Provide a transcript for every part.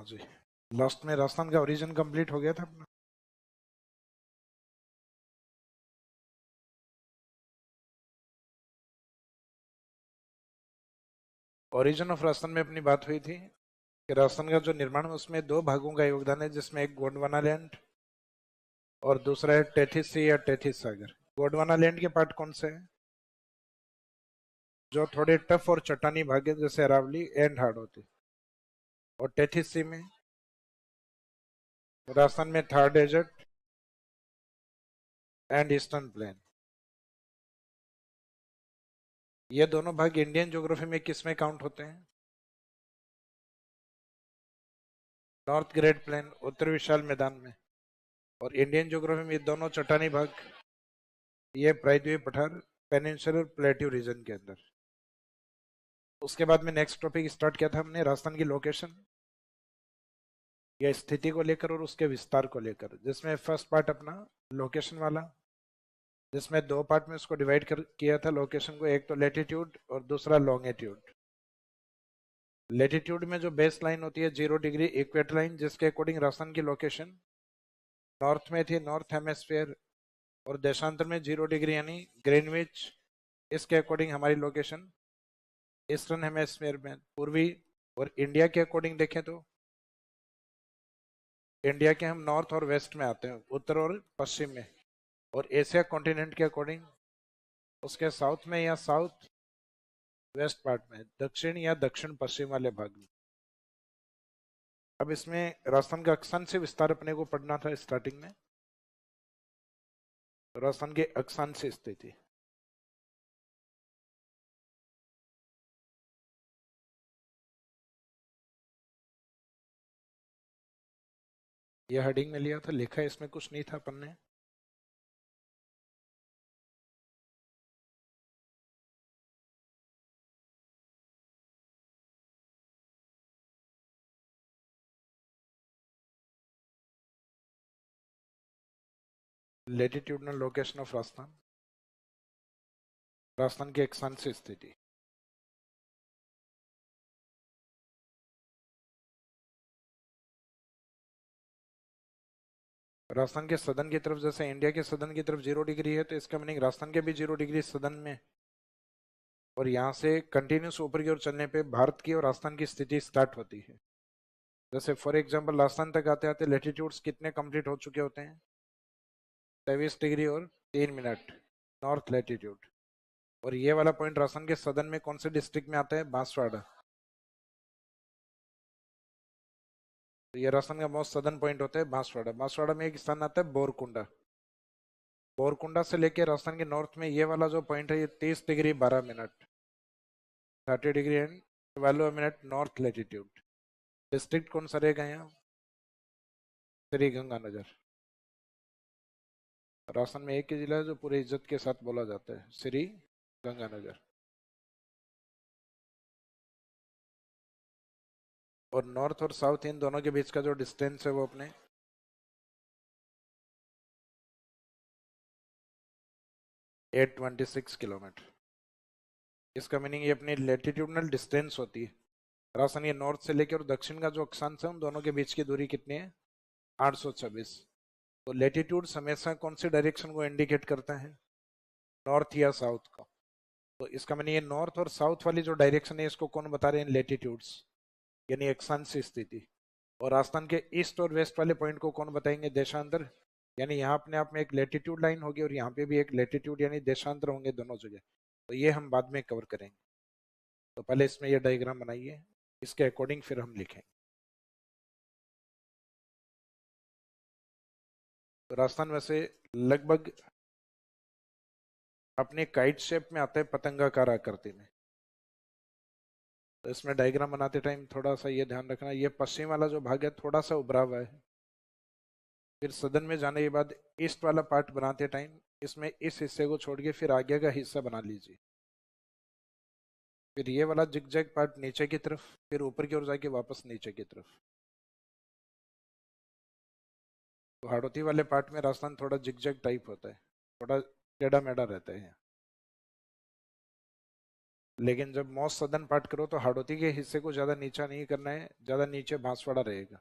हाँ जी, लास्ट में राजस्थान का ओरिजिन कंप्लीट हो गया था अपना। ओरिजिन ऑफ राजस्थान में अपनी बात हुई थी कि राजस्थान का जो निर्माण है उसमें दो भागों का योगदान है, जिसमें एक गोंडवाना लैंड और दूसरा है टेथिस सी या टेथिस सागर। गोंडवाना लैंड के पार्ट कौन से हैं? जो थोड़े टफ और चट्टानी भाग है, जैसे अरावली एंड हार्ड होती। और टेथिस सी में राजस्थान में Thar desert and eastern plain. ये दोनों भाग इंडियन ज्योग्राफी में किस में काउंट होते हैं? नॉर्थ ग्रेट प्लेन, उत्तर विशाल मैदान में। और इंडियन ज्योग्राफी में ये दोनों चट्टानी भाग, ये प्रायद्वीप पठार पेनिनसुलर प्लेट्यू रीजन के अंदर। उसके बाद में नेक्स्ट टॉपिक स्टार्ट किया था हमने राजस्थान की लोकेशन या स्थिति को लेकर और उसके विस्तार को लेकर, जिसमें फर्स्ट पार्ट अपना लोकेशन वाला, जिसमें दो पार्ट में उसको डिवाइड कर किया था लोकेशन को, एक तो लेटीट्यूड और दूसरा लॉन्गिट्यूड। लेटीट्यूड में जो बेस लाइन होती है 0 डिग्री इक्वेटर लाइन, जिसके अकॉर्डिंग राजस्थान की लोकेशन नॉर्थ में थी, नॉर्थ हेमेस्फेयर। और देशांतर में 0 डिग्री यानी ग्रीनविच, इसके अकॉर्डिंग हमारी लोकेशन ईस्टर्न हेमेस्फेयर में पूर्वी। और इंडिया के अकॉर्डिंग देखें तो इंडिया के हम नॉर्थ और वेस्ट में आते हैं, उत्तर और पश्चिम में। और एशिया कॉन्टिनेंट के अकॉर्डिंग उसके साउथ में या साउथ वेस्ट पार्ट में, दक्षिण या दक्षिण पश्चिम वाले भाग में। अब इसमें राजस्थान का अक्षांश विस्तार अपने को पढ़ना था स्टार्टिंग में। राजस्थान के अक्षांश स्थिति, यह हेडिंग में लिया था, लिखा है इसमें कुछ नहीं था अपन ने। Latitudinal location of Rajasthan, Rajasthan की अक्षांश स्थिति। राजस्थान के सदन की तरफ, जैसे इंडिया के सदन की तरफ 0 डिग्री है, तो इसका मीनिंग राजस्थान के भी 0 डिग्री सदन में। और यहाँ से कंटिन्यूस ऊपर की ओर चलने पे भारत की और राजस्थान की स्थिति स्टार्ट होती है। जैसे फॉर एग्जांपल राजस्थान तक आते आते लेटीट्यूड्स कितने कंप्लीट हो चुके होते हैं? 23 डिग्री और 3 मिनट नॉर्थ लेटीट्यूड। और ये वाला पॉइंट राजस्थान के सदन में कौन से डिस्ट्रिक्ट में आता है? बांसवाड़ा। तो ये राजस्थान का मोस्ट सदर्न पॉइंट होता है बांसवाड़ा। बांसवाड़ा में एक स्थान आता है बोरकुंडा। बोरकुंडा से लेकर राजस्थान के नॉर्थ में ये वाला जो पॉइंट है, ये 30 degree 12 minute, 30 degree and 12 minute north latitude. District कौन सा रहेगा यहाँ? श्री गंगानगर। राजस्थान में एक ही जिला है जो पूरी इज्जत के साथ बोला जाता है, श्री गंगानगर। और नॉर्थ और साउथ इन दोनों के बीच का जो डिस्टेंस है वो अपने 826 किलोमीटर। इसका मीनिंग ये अपनी लेटीट्यूडनल डिस्टेंस होती है। राजस्थान ये नॉर्थ से लेकर और दक्षिण का जो अक्षांश है उन दोनों के बीच की दूरी कितनी है? 826। तो लेटीट्यूड हमेशा कौन सी डायरेक्शन को इंडिकेट करता है? नॉर्थ या साउथ को। तो इसका मीनिंग ये नॉर्थ और साउथ वाली जो डायरेक्शन है इसको कौन बता रहे हैं? लेटीट्यूड्स, यानी अक्षांश स्थिति। और राजस्थान के ईस्ट और वेस्ट वाले पॉइंट को कौन बताएंगे? देशांतर। यानी यहाँ अपने आप में एक लेटीट्यूड लाइन होगी और यहाँ पे भी एक लेटीट्यूड यानी देशांतर होंगे दोनों जगह। तो ये हम बाद में कवर करेंगे। तो पहले इसमें ये डायग्राम बनाइए, इसके अकॉर्डिंग फिर हम लिखेंगे। तो राजस्थान वैसे लगभग अपने काइट शेप में आता है, पतंगाकार आकृति में। तो इसमें डायग्राम बनाते टाइम थोड़ा सा ये ध्यान रखना, ये पश्चिम वाला जो भाग है थोड़ा सा उभरा हुआ है। फिर सदन में जाने के बाद ईस्ट वाला पार्ट बनाते टाइम इसमें इस हिस्से को छोड़ के फिर आगे का हिस्सा बना लीजिए। फिर ये वाला जिगजैग पार्ट नीचे की तरफ, फिर ऊपर की ओर जाके वापस नीचे की तरफ। तो हाड़ौती वाले पार्ट में राजस्थान थोड़ा जिगजैग टाइप होता है, थोड़ा टेढ़ा मेढ़ा रहता है। लेकिन जब मोस्ट सदर्न पार्ट करो तो हाड़ौती के हिस्से को ज्यादा नीचा नहीं करना है, ज्यादा नीचे बांसवाड़ा रहेगा।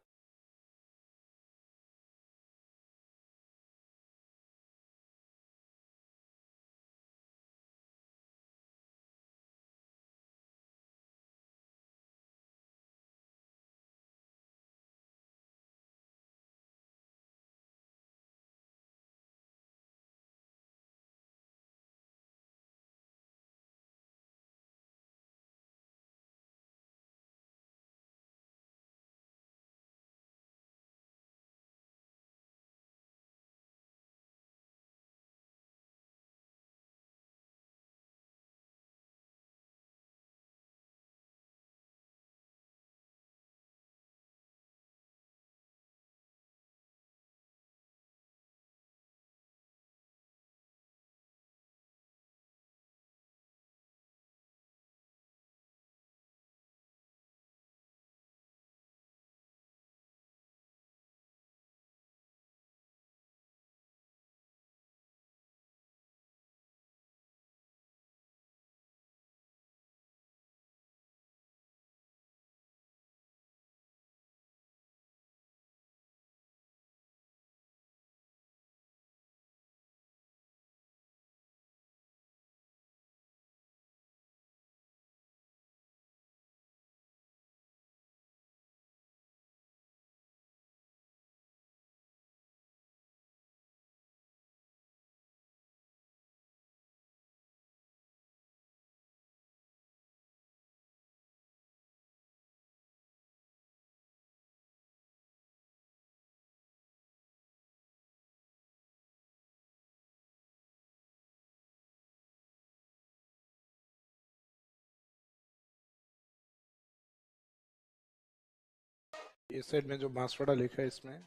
इस साइड में जो बांसवाड़ा लिखा है इसमें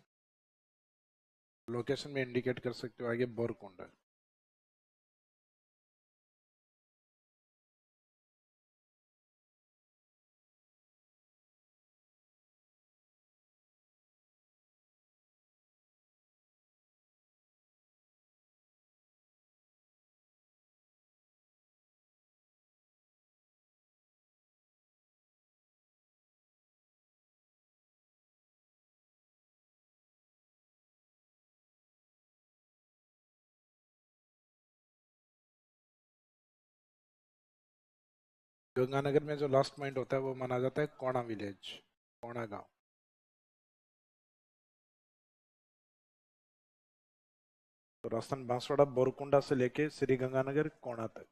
लोकेशन में इंडिकेट कर सकते हो, आगे बोरकोंडा। गंगानगर में जो लास्ट पॉइंट होता है वो माना जाता है कोणा विलेज, कोणा गांव। तो राजस्थान बांसवाड़ा बोरकुंडा से लेके श्री गंगानगर कोणा तक।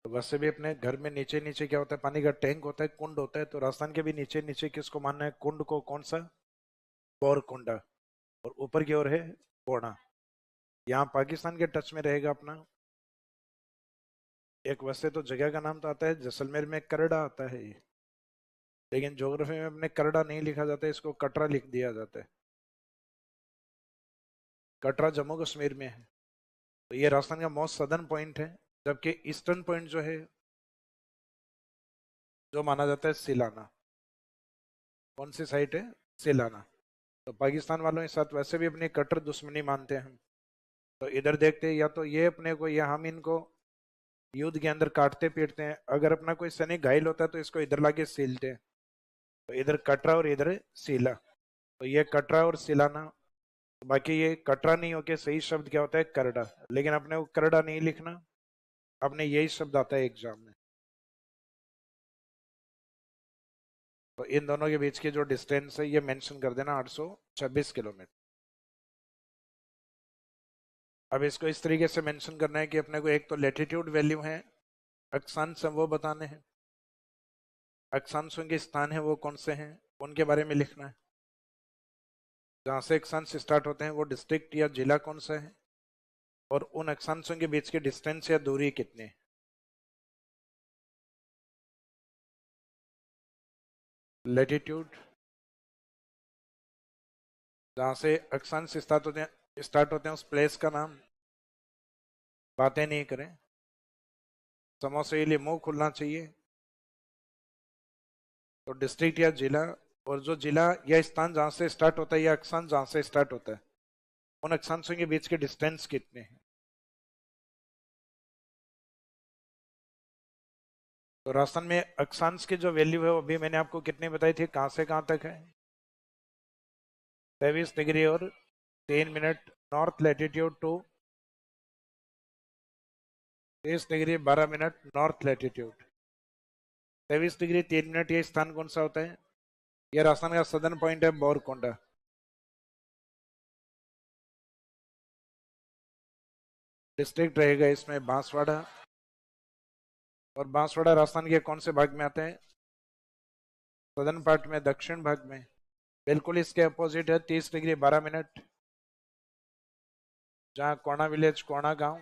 तो वैसे भी अपने घर में नीचे नीचे क्या होता है, पानी का टैंक होता है, कुंड होता है। तो राजस्थान के भी नीचे नीचे किसको मानना है, कुंड को। कौन सा? बोरकुंडा। और ऊपर की ओर है कोणा। यहाँ पाकिस्तान के टच में रहेगा अपना। एक वैसे तो जगह का नाम तो आता है जैसलमेर में, करड़ा आता है ये, लेकिन ज्योग्राफी में अपने करड़ा नहीं लिखा जाता है, इसको कटरा लिख दिया जाता है। कटरा जम्मू कश्मीर में है। तो ये राजस्थान का मोस्ट सदर्न पॉइंट है। जबकि ईस्टर्न पॉइंट जो है, जो माना जाता है सिलाना। कौन सी साइट है? सिलाना। तो पाकिस्तान वालों के साथ वैसे भी अपनी कट्टर दुश्मनी मानते हैं हम। तो इधर देखते हैं, या तो ये अपने को, या हम इनको युद्ध के अंदर काटते पीटते हैं। अगर अपना कोई सैनिक घायल होता है तो इसको इधर लाके सीलते हैं। तो इधर कटरा और इधर सीला। तो ये कटरा और सिलाना। बाकी ये कटरा नहीं होके सही शब्द क्या होता है, करड़ा। लेकिन अपने को करड़ा नहीं लिखना, अपने यही शब्द आता है एग्जाम में। तो इन दोनों के बीच की जो डिस्टेंस है ये मेंशन कर देना, 826 किलोमीटर। अब इसको इस तरीके से मेंशन करना है कि अपने को एक तो लेटीट्यूड वैल्यू है, अक्षांश वो बताने हैं। अक्षांशों के स्थान है वो कौन से हैं, उनके बारे में लिखना है। जहां से अक्षांश स्टार्ट होते हैं वो डिस्ट्रिक्ट या जिला कौन सा है, और उन अक्षांशों के बीच की डिस्टेंस या दूरी कितनी है। लेटीट्यूड, जहां से अक्षांश स्टार्ट होते हैं उस प्लेस का नाम। बातें नहीं करें, समोसे के लिए मुंह खुलना चाहिए। तो डिस्ट्रिक्ट या जिला, और जो जिला या स्थान जहां से स्टार्ट होता है या अक्षांश जहां से स्टार्ट होता है, उन अक्षांशों के बीच के डिस्टेंस कितने हैं। तो राजस्थान में अक्षांश की जो वैल्यू है वो अभी मैंने आपको कितनी बताई थी, कहां से कहां तक है? 23 डिग्री और 3 minute north latitude to 23 degree 12 minute north latitude. 23 degree 3 minute ये स्थान कौन सा होता है? ये राजस्थान का सदर्न पॉइंट है, बोरकोंडा। डिस्ट्रिक्ट रहेगा इसमें बांसवाड़ा। और बांसवाड़ा राजस्थान के कौन से भाग में आता है? सदर्न पार्ट में, दक्षिण भाग में। बिल्कुल इसके अपोजिट है 30 डिग्री 12 मिनट, जहाँ कोणा विलेज, कोणा गांव।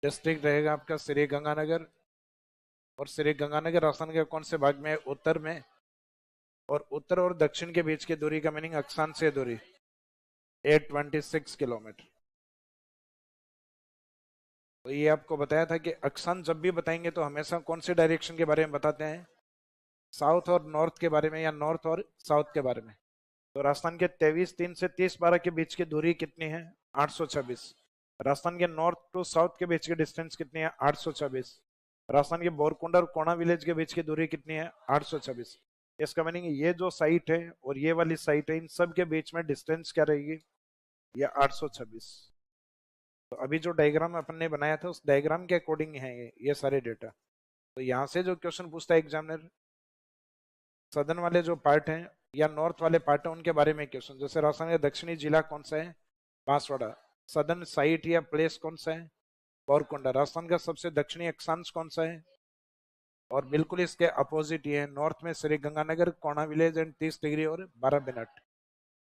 डिस्ट्रिक्ट रहेगा आपका श्री गंगानगर। और श्री गंगानगर राजस्थान के कौन से भाग में है? उत्तर में। और उत्तर और दक्षिण के बीच की दूरी का मीनिंग अक्षांश से दूरी 826 किलोमीटर। तो ये आपको बताया था कि अक्षांश जब भी बताएंगे तो हमेशा कौन से डायरेक्शन के बारे में बताते हैं? साउथ और नॉर्थ के बारे में, या नॉर्थ और साउथ के बारे में। तो राजस्थान के 23 3 से 30 12 के बीच की दूरी कितनी है? 826। राजस्थान के नॉर्थ टू साउथ के बीच की डिस्टेंस कितनी है? 826। राजस्थान के बोरकुंडा और कोणा विलेज के बीच की दूरी कितनी है? 826। इसका मीनिंग ये जो साइट है और ये वाली साइट है, इन सब के बीच में डिस्टेंस क्या रहेगी? ये 826। तो अभी जो डायग्राम अपन ने बनाया था उस डायग्राम के अकॉर्डिंग है ये सारे डेटा। तो यहाँ से जो क्वेश्चन पूछता है एग्जामिनर, सदर्न वाले जो पार्ट हैं या नॉर्थ वाले पार्ट हैं उनके बारे में क्वेश्चन। जैसे राजस्थान का दक्षिणी जिला कौन सा है? बांसवाड़ा। सदर्न साइट या प्लेस कौन सा है? बोरकुंडा। राजस्थान का सबसे दक्षिणी अक्षांश कौन सा है? और बिल्कुल इसके अपोजिट ये है, नॉर्थ में श्री गंगानगर, कोणा विलेज एंड 30 डिग्री और 12 मिनट।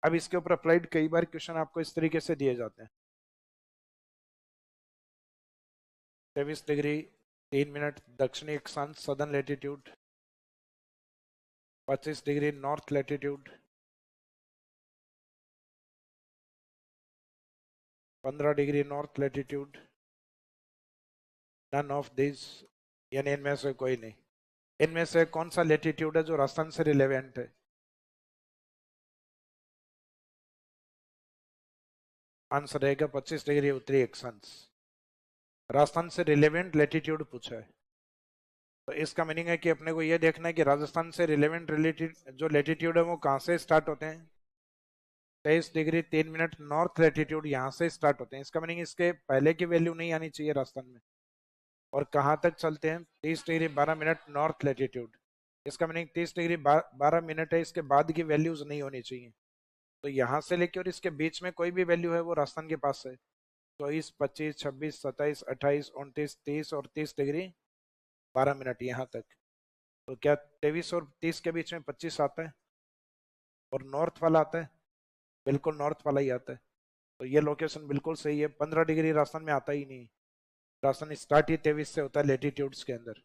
अब इसके ऊपर अप्लाइड कई बार क्वेश्चन आपको इस तरीके से दिए जाते हैं। 23 डिग्री 3 मिनट दक्षिणी अक्षांश southern latitude, 25 degree north latitude, 15 degree north latitude. None of this, यानी इनमें से कोई नहीं। इनमें से कौन सा लेटीट्यूड है जो राजस्थान से रिलेवेंट है? आंसर रहेगा 25 डिग्री उत्तरी अक्षांश। राजस्थान से रिलेवेंट लेटीट्यूड पूछा है। तो इसका मीनिंग है कि अपने को यह देखना है कि राजस्थान से रिलेवेंट रिलेटिव जो लेटीट्यूड है वो कहाँ से स्टार्ट होते हैं? 23 डिग्री 3 मिनट नॉर्थ लेटीट्यूड यहाँ से स्टार्ट होते हैं। इसका मीनिंग इसके पहले की वैल्यू नहीं आनी चाहिए राजस्थान में। और कहाँ तक चलते हैं? 30 डिग्री 12 मिनट नॉर्थ लेटीट्यूड। इसका मीनिंग 30 डिग्री 12 मिनट है, इसके बाद की वैल्यूज नहीं होनी चाहिए। तो यहाँ से लेकर और इसके बीच में कोई भी वैल्यू है वो राजस्थान के पास है। 24 25 26 27 28 29 30 और 30 डिग्री 12 मिनट यहाँ तक। तो क्या 23 और 30 के बीच में 25 आता है? और नॉर्थ वाला आता है? बिल्कुल नॉर्थ वाला ही आता है। तो ये लोकेशन बिल्कुल सही है। 15 डिग्री राजस्थान में आता ही नहीं। राजस्थान स्टार्ट ही 23 से होता है लेटीट्यूड्स के अंदर।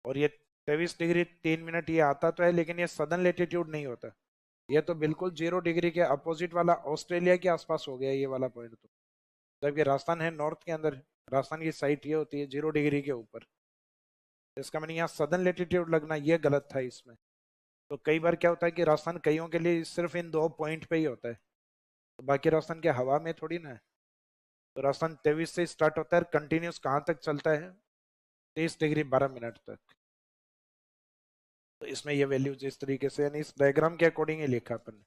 और ये 23 डिग्री 3 मिनट ये आता तो है, लेकिन ये सदर्न लेटीट्यूड नहीं होता। ये तो बिल्कुल 0 डिग्री के अपोजिट वाला ऑस्ट्रेलिया के आसपास हो गया ये वाला पॉइंट। तो जबकि राजस्थान है नॉर्थ के अंदर, राजस्थान की साइट ये होती है 0 डिग्री के ऊपर। इसका मैंने यहाँ सदर्न लेटीट्यूड लगना ये गलत था इसमें। तो कई बार क्या होता है कि राजस्थान कईयों के लिए सिर्फ इन दो पॉइंट पे ही होता है, तो बाकी राजस्थान के हवा में थोड़ी ना है। तो राजस्थान 23 से स्टार्ट होता है, कंटिन्यूस कहाँ तक चलता है? 30 डिग्री 12 मिनट तक। तो इसमें ये वैल्यूज इस तरीके से, यानी इस डायग्राम के अकॉर्डिंग ही लिखा अपन ने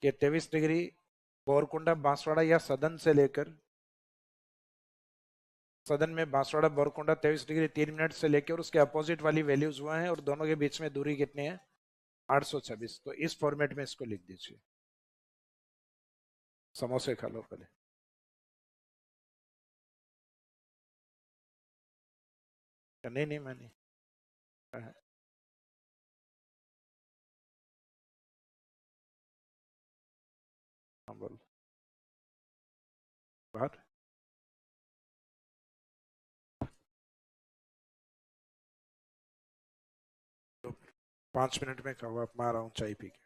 कि 23 डिग्री बोरकुंडा बांसवाड़ा या सदन से लेकर, सदन में बांसवाड़ा बोरकुंडा 23 डिग्री 3 मिनट से लेकर और उसके अपोजिट वाली वैल्यूज हुआ है, और दोनों के बीच में दूरी कितनी है? 826। तो इस फॉर्मेट में इसको लिख दीजिए। समोसे खा लो पहले। नहीं नहीं, मैं नहीं। हाँ, बोल। बाहर। तो 5 मिनट में खाओ आप, मैं आ रहा हूँ चाय पी के।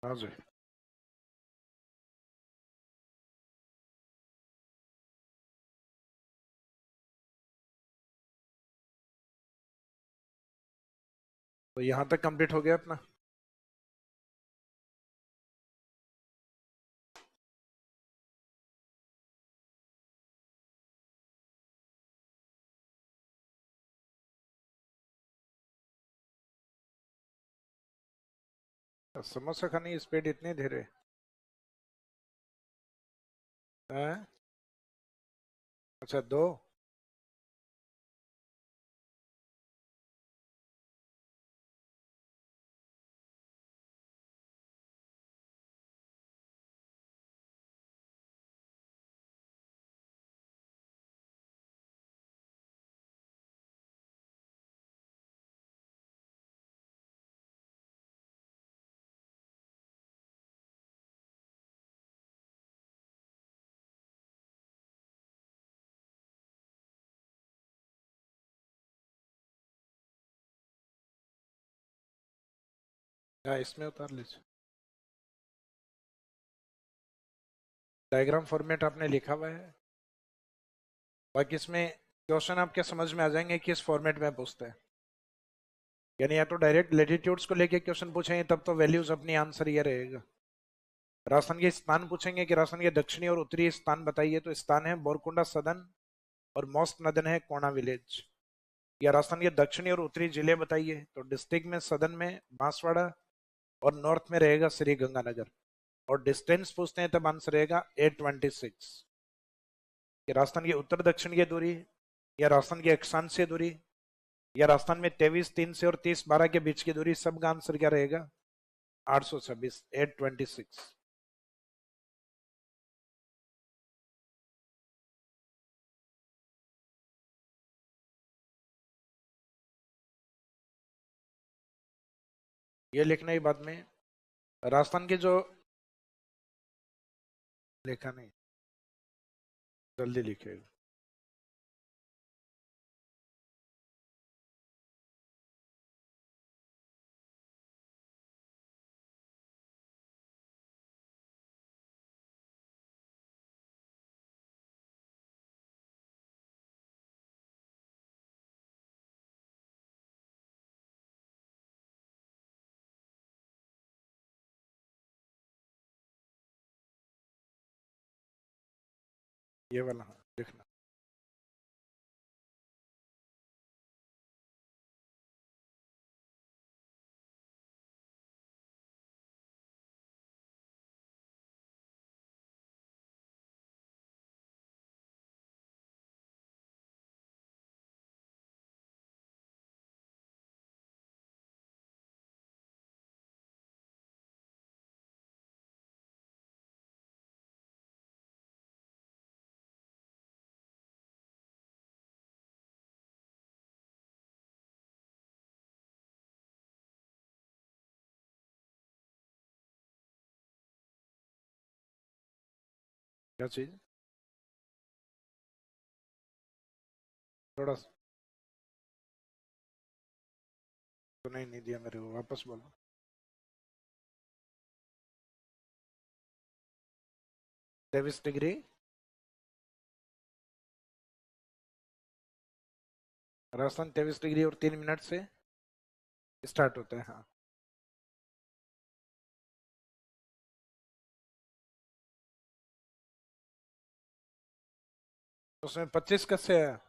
हाँ जी। तो यहाँ तक कंप्लीट हो गया अपना। समोसा खाने की स्पीड इतनी धीरे है? अच्छा, दो। हाँ, इसमें उतार लीजिए। डायग्राम फॉर्मेट आपने लिखा हुआ है, बाकी इसमें क्वेश्चन आपके समझ में आ जाएंगे कि इस फॉर्मेट में पूछते हैं। यानी या तो डायरेक्ट लेटीट्यूड्स को लेके क्वेश्चन पूछेंगे तब तो वैल्यूज अपनी आंसर ये रहेगा। राजस्थान के स्थान पूछेंगे कि राजस्थान के दक्षिणी और उत्तरी स्थान बताइए, तो स्थान है बोरकुंडा सदन और मोस्ट नदन है कोना विलेज। या राजस्थान के दक्षिणी और उत्तरी जिले बताइए, तो डिस्ट्रिक्ट में सदन में बांसवाड़ा और नॉर्थ में रहेगा श्री गंगानगर। और डिस्टेंस पूछते हैं तब आंसर रहेगा 826। ये राजस्थान की उत्तर दक्षिण की दूरी, या राजस्थान की अक्षांशीय दूरी, या राजस्थान में 23 3 से और 30 12 के बीच की दूरी, सबका आंसर क्या रहेगा? 826, 826। ये लिखना ही बाद में। राजस्थान के जो लिखा नहीं, जल्दी लिखेगा। ये वाला हाँ, लिखना। क्या चीज? थोड़ा सुनाई नहीं दिया मेरे को, वापस बोलो। 23 डिग्री। राजस्थान 23 डिग्री और 3 मिनट से स्टार्ट होता है, हाँ। उसमें 25 कैसे है?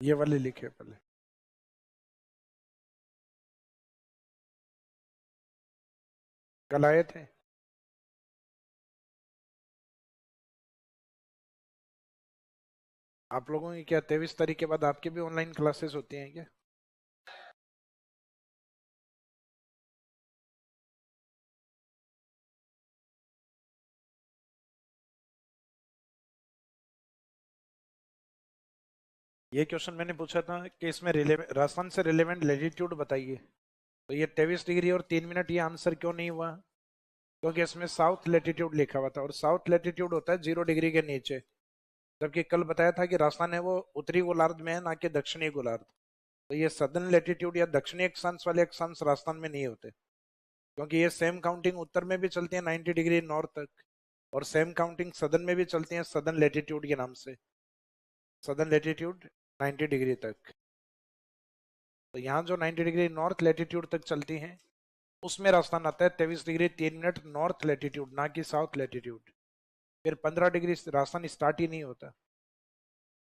ये वाले लिखे पहले। कल आए थे। आप लोगों की क्या 23 तारीख के बाद आपकी भी ऑनलाइन क्लासेस होती हैं क्या? ये क्वेश्चन मैंने पूछा था कि इसमें राजस्थान से रिलेवेंट लेटीट्यूड बताइए, तो ये 23 डिग्री और 3 मिनट, ये आंसर क्यों नहीं हुआ? क्योंकि इसमें साउथ लेटीट्यूड लिखा हुआ था, और साउथ लेटीट्यूड होता है 0 डिग्री के नीचे। जबकि कल बताया था कि राजस्थान है वो उत्तरी गोलार्ध में है, ना कि दक्षिणी गोलार्ध। तो ये सदर्न लेटीट्यूड या दक्षिणी अक्षांश वाले अक्षांश राजस्थान में नहीं होते, क्योंकि ये सेम काउंटिंग उत्तर में भी चलती है 90 डिग्री नॉर्थ तक, और सेम काउंटिंग सदर्न में भी चलती है सदर्न लेटीट्यूड के नाम से, सदर्न लेटीट्यूड 90 डिग्री तक। तो यहाँ जो 90 डिग्री नॉर्थ लेटीट्यूड तक चलती हैं उसमें राजस्थान आता है 23 डिग्री 3 मिनट नॉर्थ लेटीट्यूड, ना कि साउथ लेटीट्यूड। फिर 15 डिग्री राजस्थान स्टार्ट ही नहीं होता।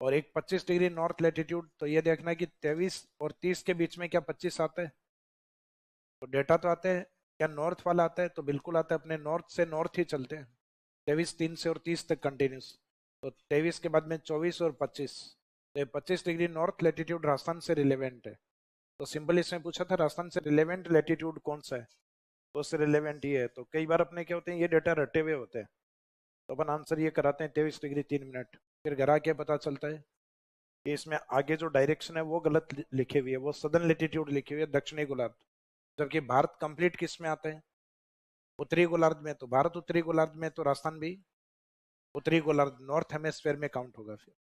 और एक 25 डिग्री नॉर्थ लेटीट्यूड, तो ये देखना है कि 23 और 30 के बीच में क्या 25 आता है? तो डेटा तो आता है, क्या नॉर्थ वाला आता है? तो बिल्कुल आता है, अपने नॉर्थ से नॉर्थ ही चलते हैं 23 3 से और 30 तक कंटिन्यूस। तो 23 के बाद में 24 और 25, तो 25 डिग्री नॉर्थ लेटीट्यूड राजस्थान से रिलेवेंट है। तो सिंपल इसमें पूछा था राजस्थान से रिलेवेंट लेटीट्यूड कौन सा है, तो उससे रिलेवेंट ये है। तो कई बार अपने क्या होते हैं, ये डेटा रटे हुए होते हैं, तो अपन आंसर ये कराते हैं 23 डिग्री 3 मिनट। फिर घर आके पता चलता है कि इसमें आगे जो डायरेक्शन है वो गलत लिखी हुई है, वो सदर्न लेटीट्यूड लिखी हुई है, दक्षिणी गोलार्ध। जबकि भारत कंप्लीट किस में आता है? उत्तरी गोलार्ध में। तो भारत उत्तरी गोलार्ध में, तो राजस्थान भी उत्तरी गोलार्ध नॉर्थ हेमेस्फेयर में काउंट होगा फिर।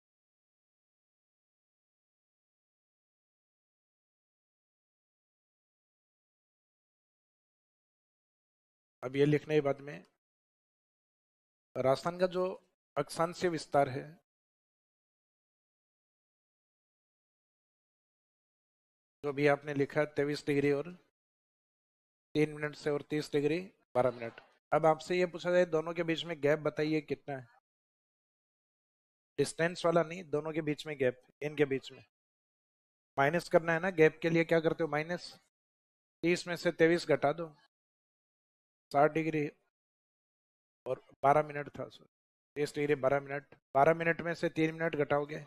अब ये लिखने के बाद में राजस्थान का जो अक्षांशीय विस्तार है, जो भी आपने लिखा है 23 डिग्री और 3 मिनट से, और 30 डिग्री 12 मिनट। अब आपसे ये पूछा जाए दोनों के बीच में गैप बताइए कितना है, डिस्टेंस वाला नहीं, दोनों के बीच में गैप, इनके बीच में माइनस करना है ना। गैप के लिए क्या करते हो, माइनस। 30 में से 23 घटा दो, 60 डिग्री और 12 मिनट था सर। 30 डिग्री 12 मिनट, 12 मिनट में से 3 मिनट घटाओगे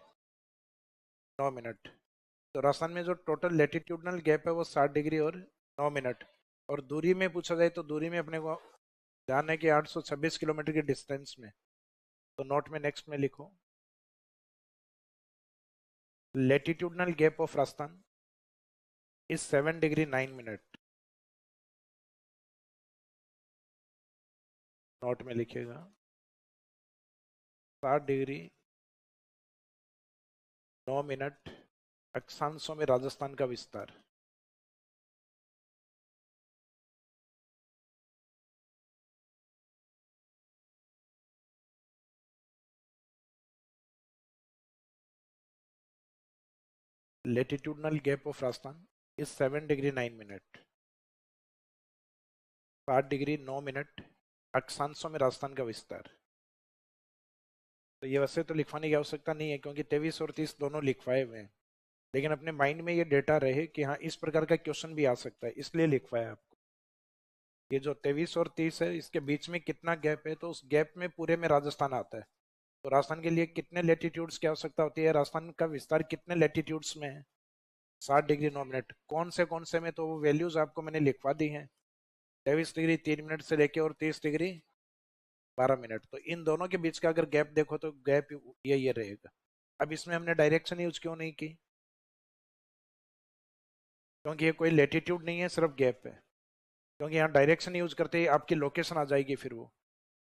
9 मिनट। तो राजस्थान में जो टोटल लेटीट्यूडनल गैप है वो 60 डिग्री और 9 मिनट। और दूरी में पूछा जाए तो दूरी में अपने को ध्यान है कि 826 किलोमीटर की डिस्टेंस में। तो नोट में नेक्स्ट में लिखो, latitudinal gap of Rajasthan is 7 degree 9 minute. Note में लिखिएगा 60 डिग्री 9 मिनट अक्षांशों में राजस्थान का विस्तार। Latitudinal gap of Rajasthan is 7 degree 9 minute. 60 degree 9 minute अक्षांशों में राजस्थान का विस्तार। तो ये वैसे तो लिखवाने की आवश्यकता नहीं है, क्योंकि 23 और 30 दोनों लिखवाए हुए हैं, लेकिन अपने माइंड में ये डेटा रहे कि हाँ इस प्रकार का क्वेश्चन भी आ सकता है, इसलिए लिखवाया आपको। ये जो 23 और 30 है, इसके बीच में कितना गैप है, तो उस गैप में पूरे में राजस्थान आता है। तो राजस्थान के लिए कितने लेटीट्यूड्स की आवश्यकता होती है, राजस्थान का विस्तार कितने लेटीट्यूड्स में है? 60 डिग्री 9 मिनट। कौन से में, तो वो वैल्यूज आपको मैंने लिखवा दी हैं, 23 डिग्री 3 मिनट से लेके और 30 डिग्री 12 मिनट। तो इन दोनों के बीच का अगर गैप देखो तो गैप ये रहेगा। अब इसमें हमने डायरेक्शन यूज क्यों नहीं की? क्योंकि ये कोई लेटीट्यूड नहीं है, सिर्फ गैप है। क्योंकि यहाँ डायरेक्शन यूज करते ही आपकी लोकेशन आ जाएगी। फिर वो,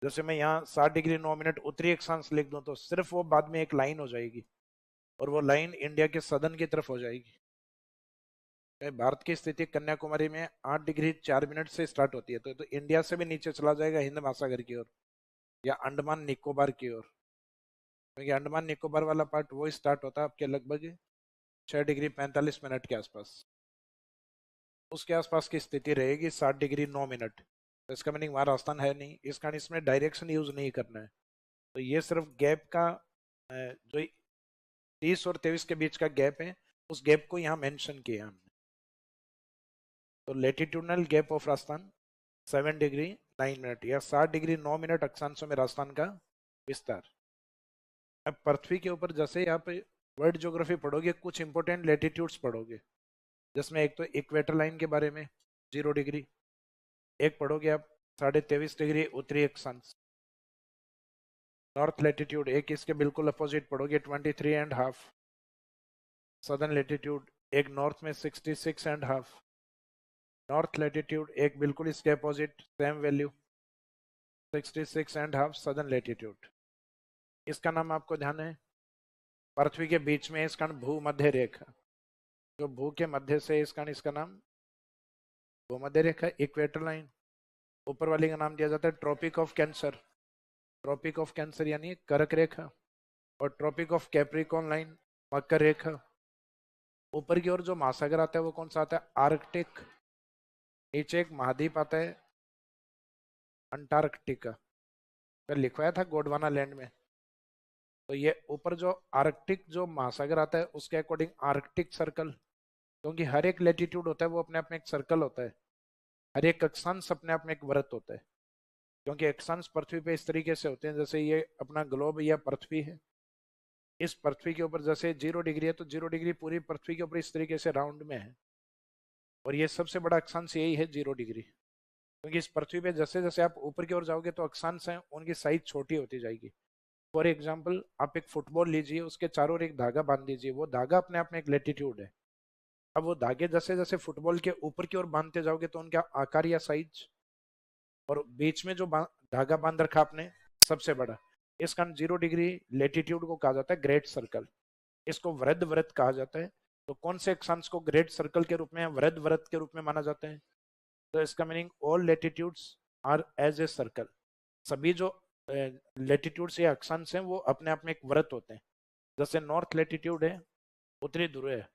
जैसे मैं यहाँ 60 डिग्री 9 मिनट उत्तरी अक्षांश लिख दूं, तो सिर्फ वो बाद में एक लाइन हो जाएगी, और वो लाइन इंडिया के सदन की तरफ हो जाएगी। भारत की स्थिति कन्याकुमारी में 8 डिग्री 4 मिनट से स्टार्ट होती है, तो इंडिया से भी नीचे चला जाएगा हिंद महासागर की ओर, या अंडमान निकोबार की ओर। क्योंकि अंडमान निकोबार वाला पार्ट वो स्टार्ट होता है आपके लगभग 6 डिग्री 45 मिनट के आसपास। उसके आसपास की स्थिति रहेगी 60 डिग्री 9 मिनट। तो इसका मीनिंग वहां राजस्थान है नहीं, इस कारण इसमें डायरेक्शन यूज नहीं करना है। तो ये सिर्फ गैप का जो 30 और 23 के बीच का गैप है, उस गैप को यहाँ मेंशन किया हमने। तो latitudinal gap of Rajasthan 7 degree 9 minute या 60 डिग्री 9 मिनट अक्षांशों में राजस्थान का विस्तार। अब पृथ्वी के ऊपर जैसे आप वर्ल्ड ज्योग्राफी पढ़ोगे, कुछ इंपोर्टेंट लेटीट्यूड्स पढ़ोगे, जिसमें एक तो इक्वेटर लाइन के बारे में 0 डिग्री, एक पढ़ोगे आप 23.5 डिग्री उत्तरी अक्षांश नॉर्थ लेटीट्यूड, एक इसके बिल्कुल अपोजिट पढ़ोगे 23.5 सदर्न लेटीट्यूड, एक नॉर्थ में 66.5 नॉर्थ लेटीट्यूड, एक बिल्कुल इसके opposite same value 66.5 southern latitude. इसका नाम आपको ध्यान है, पृथ्वी के बीच में इसका भूमध्य रेखा। जो भू के मध्य से इसका नाम भूमध्य रेखा, इक्वेटर लाइन। ऊपर वाली का नाम दिया जाता है tropic of cancer. Tropic of cancer यानी कर्क रेखा। और ट्रॉपिक ऑफ कैप्रिकॉर्न लाइन मकर रेखा। ऊपर की ओर जो महासागर आता है वो कौन सा आता है? आर्कटिक। नीचे एक महाद्वीप आता है अंटार्कटिका, लिखवाया था गोडवाना लैंड में। तो ये ऊपर जो आर्कटिक जो महासागर आता है उसके अकॉर्डिंग आर्कटिक सर्कल, क्योंकि हर एक लेटीट्यूड होता है वो अपने आप में एक सर्कल होता है। हर एक अक्षांश अपने आप में एक वृत्त होता है, क्योंकि अक्षांश पृथ्वी पे इस तरीके से होते हैं जैसे ये अपना ग्लोब या पृथ्वी है। इस पृथ्वी के ऊपर जैसे 0 डिग्री है तो 0 डिग्री पूरी पृथ्वी के ऊपर इस तरीके से राउंड में है। और ये सबसे बड़ा अक्षांश यही है 0 डिग्री, क्योंकि इस पृथ्वी पे जैसे जैसे आप ऊपर की ओर जाओगे तो अक्षांश हैं उनकी साइज छोटी होती जाएगी। फॉर एग्जाम्पल आप एक फुटबॉल लीजिए, उसके चारों ओर एक धागा बांध दीजिए, वो धागा अपने आप में एक लेटीट्यूड है। अब वो धागे जैसे जैसे फुटबॉल के ऊपर की ओर बांधते जाओगे तो उनका आकार या साइज, और बीच में जो धागा बांध रखा आपने सबसे बड़ा, इस कारण 0 डिग्री लेटीट्यूड को कहा जाता है ग्रेट सर्कल। इसको वृत्त वृत्त कहा जाता है। तो कौन से अक्षांश को ग्रेट सर्कल के रूप में वृत्त वृत्त के रूप में माना जाता है? तो इसका meaning all latitudes are as a circle. सभी जो लेटीट्यूड्स या अक्षांश हैं वो अपने आप में एक वृत्त होते हैं। जैसे नॉर्थ लेटीट्यूड है, उत्तरी ध्रुव है,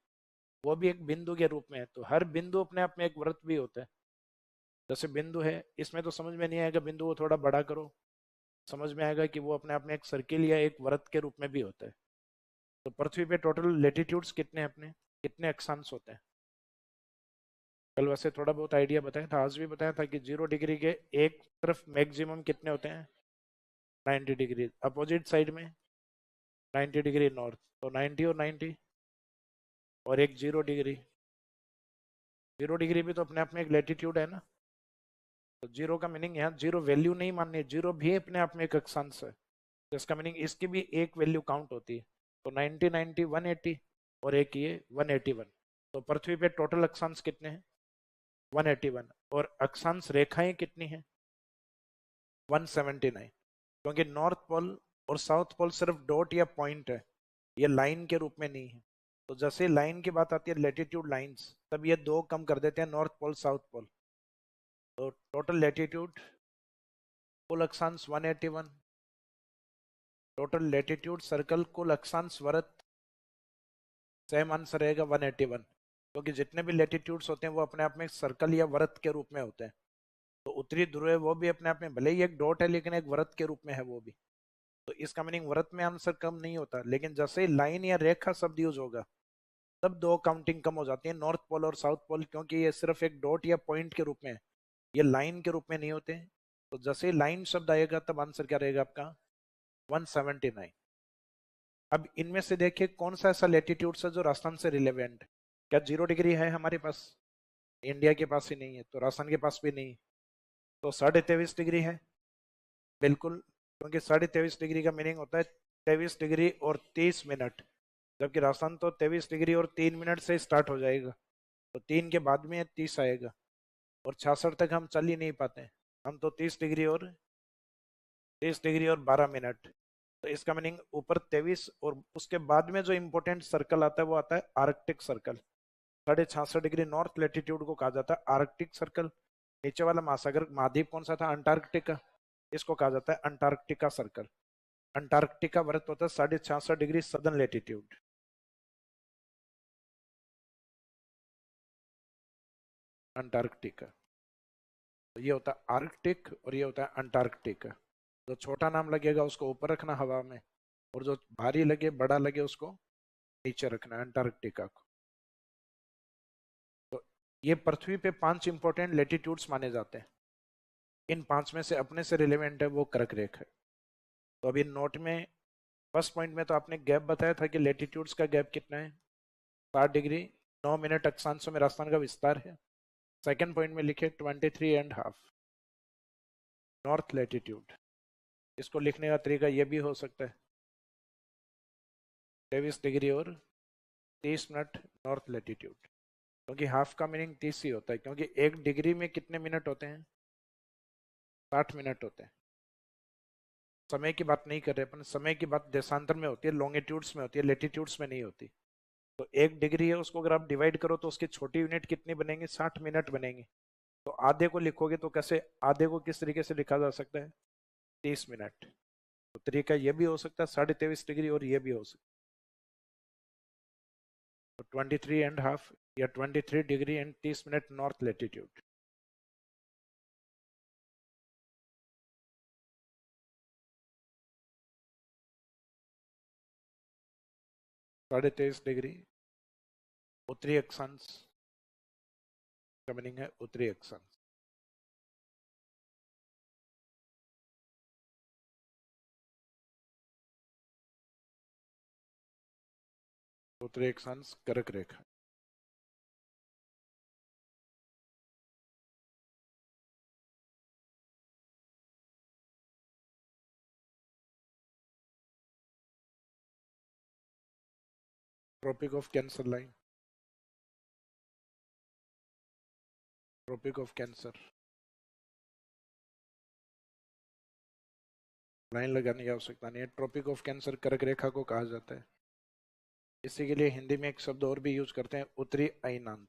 वो भी एक बिंदु के रूप में है। तो हर बिंदु अपने आप में एक वृत्त भी होता है। जैसे बिंदु है, इसमें तो समझ में नहीं आएगा बिंदु को थोड़ा बड़ा करो, समझ में आएगा कि वो अपने आप में एक सर्किल या एक वृत्त के रूप में भी होता है। तो पृथ्वी पे टोटल लेटीट्यूड्स कितने हैं अपने, कितने अक्षांश होते हैं? कल वैसे थोड़ा बहुत आइडिया बताया था, आज भी बताया था कि 0 डिग्री के एक तरफ मैक्सिमम कितने होते हैं? 90 डिग्री। अपोजिट साइड में 90 डिग्री नॉर्थ, तो 90 और 90, और एक 0 डिग्री। 0 डिग्री भी तो अपने आप में एक लेटीट्यूड है ना। तो जीरो का मीनिंग यहाँ जीरो वैल्यू नहीं माननी है, जीरो भी अपने आप में एक अक्षांश है। तो इसका मीनिंग इसकी भी एक वैल्यू काउंट होती है। तो 90 90 180, और एक ये 181। तो पृथ्वी पे टोटल अक्षांश कितने हैं? 181। और अक्षांश रेखाएं कितनी हैं? 179। क्योंकि नॉर्थ पोल और साउथ पोल सिर्फ डॉट या पॉइंट है, ये लाइन के रूप में नहीं है। तो जैसे लाइन की बात आती है लेटीट्यूड लाइंस, तब ये दो कम कर देते हैं, नॉर्थ पोल साउथ पोल। तो टोटल लेटीट्यूड कुल अक्षांश 181, टोटल लेटीट्यूड सर्कल कुल अक्षांश वृत्त, सेम आंसर रहेगा 181। क्योंकि जितने भी लेटीट्यूड्स होते हैं वो अपने आप में सर्कल या वृत्त के रूप में होते हैं। तो उत्तरी ध्रुव है वो भी अपने आप में भले ही एक डॉट है लेकिन एक वृत्त के रूप में है वो भी। तो इसका मीनिंग वृत्त में आंसर कम नहीं होता, लेकिन जैसे ही लाइन या रेखा शब्द यूज होगा तब दो काउंटिंग कम हो जाती है, नॉर्थ पोल और साउथ पोल, क्योंकि ये सिर्फ एक डॉट या पॉइंट के रूप में है, ये लाइन के रूप में नहीं होते। तो जैसे ही लाइन शब्द आएगा तब आंसर क्या रहेगा आपका? 179। अब इनमें से देखिए कौन सा ऐसा लेटीट्यूड है जो राजस्थान से रिलेवेंट? क्या 0 डिग्री है हमारे पास? इंडिया के पास ही नहीं है, तो राजस्थान के पास भी नहीं। तो 23.5 डिग्री है, बिल्कुल। क्योंकि 23.5 डिग्री का मीनिंग होता है 23 डिग्री और 30 मिनट, जबकि राजस्थान तो 23 डिग्री और 3 मिनट से स्टार्ट हो जाएगा। तो 3 के बाद में 30 आएगा, और 66 तक हम चल ही नहीं पाते। हम तो 30 डिग्री और तो इसका मीनिंग ऊपर 23, और उसके बाद में जो इंपॉर्टेंट सर्कल आता है वो आता है Arctic circle. 66.5 degree north latitude को कहा जाता है आर्कटिक सर्कल। नीचे वाला महासागर महाद्वीप कौन सा था? अंटार्कटिका। इसको कहा जाता है अंटार्कटिका सर्कल। अंटार्कटिका वृत्त होता है 66.5 डिग्री सदर्न लेटीट्यूड। अंटार्कटिका, तो ये होता है आर्कटिक और ये होता है अंटार्कटिका। जो छोटा नाम लगेगा उसको ऊपर रखना हवा में, और जो भारी लगे बड़ा लगे उसको नीचे रखना, अंटार्कटिका को। तो ये पृथ्वी पे 5 इंपॉर्टेंट लेटीट्यूड्स माने जाते हैं। इन 5 में से अपने से रिलेवेंट है वो कर्क रेखा है। तो अभी नोट में फर्स्ट पॉइंट में तो आपने गैप बताया था कि लेटीट्यूड्स का गैप कितना है? 60 डिग्री 9 मिनट अक्षांशों में राजस्थान का विस्तार है। सेकेंड पॉइंट में लिखे 23.5 नॉर्थ लेटीट्यूड। इसको लिखने का तरीका ये भी हो सकता है 23 डिग्री और 30 मिनट नॉर्थ लेटीट्यूड, क्योंकि हाफ का मीनिंग 30 ही होता है। क्योंकि 1 डिग्री में कितने मिनट होते हैं? 60 मिनट होते हैं। समय की बात नहीं कर रहे अपन, समय की बात देशांतर में होती है, लॉन्गिट्यूड्स में होती है, लेटीट्यूड्स में नहीं होती। तो 1 डिग्री है, उसको अगर आप डिवाइड करो तो उसकी छोटी यूनिट कितनी बनेंगी, 60 मिनट बनेंगी। तो आधे को लिखोगे तो कैसे, आधे को किस तरीके से लिखा जा सकता है, 30 मिनट। तो तरीका ये भी हो सकता है 23.5 डिग्री, और ये भी हो सकता है तो 23.5 या 23 degree and 30 minute north latitude. 23.5 degree उत्तरी अक्षांश का मीनिंग है उत्तरी अक्षांश। उत्तरी अक्षांश कर्क रेखा। Tropic of cancer line, tropic of cancer line लगाने की आवश्यकता नहीं है। ट्रॉपिक ऑफ कैंसर कर्क रेखा को कहा जाता है। इसी के लिए हिंदी में एक शब्द और भी यूज करते हैं, उत्तरी अयनांत।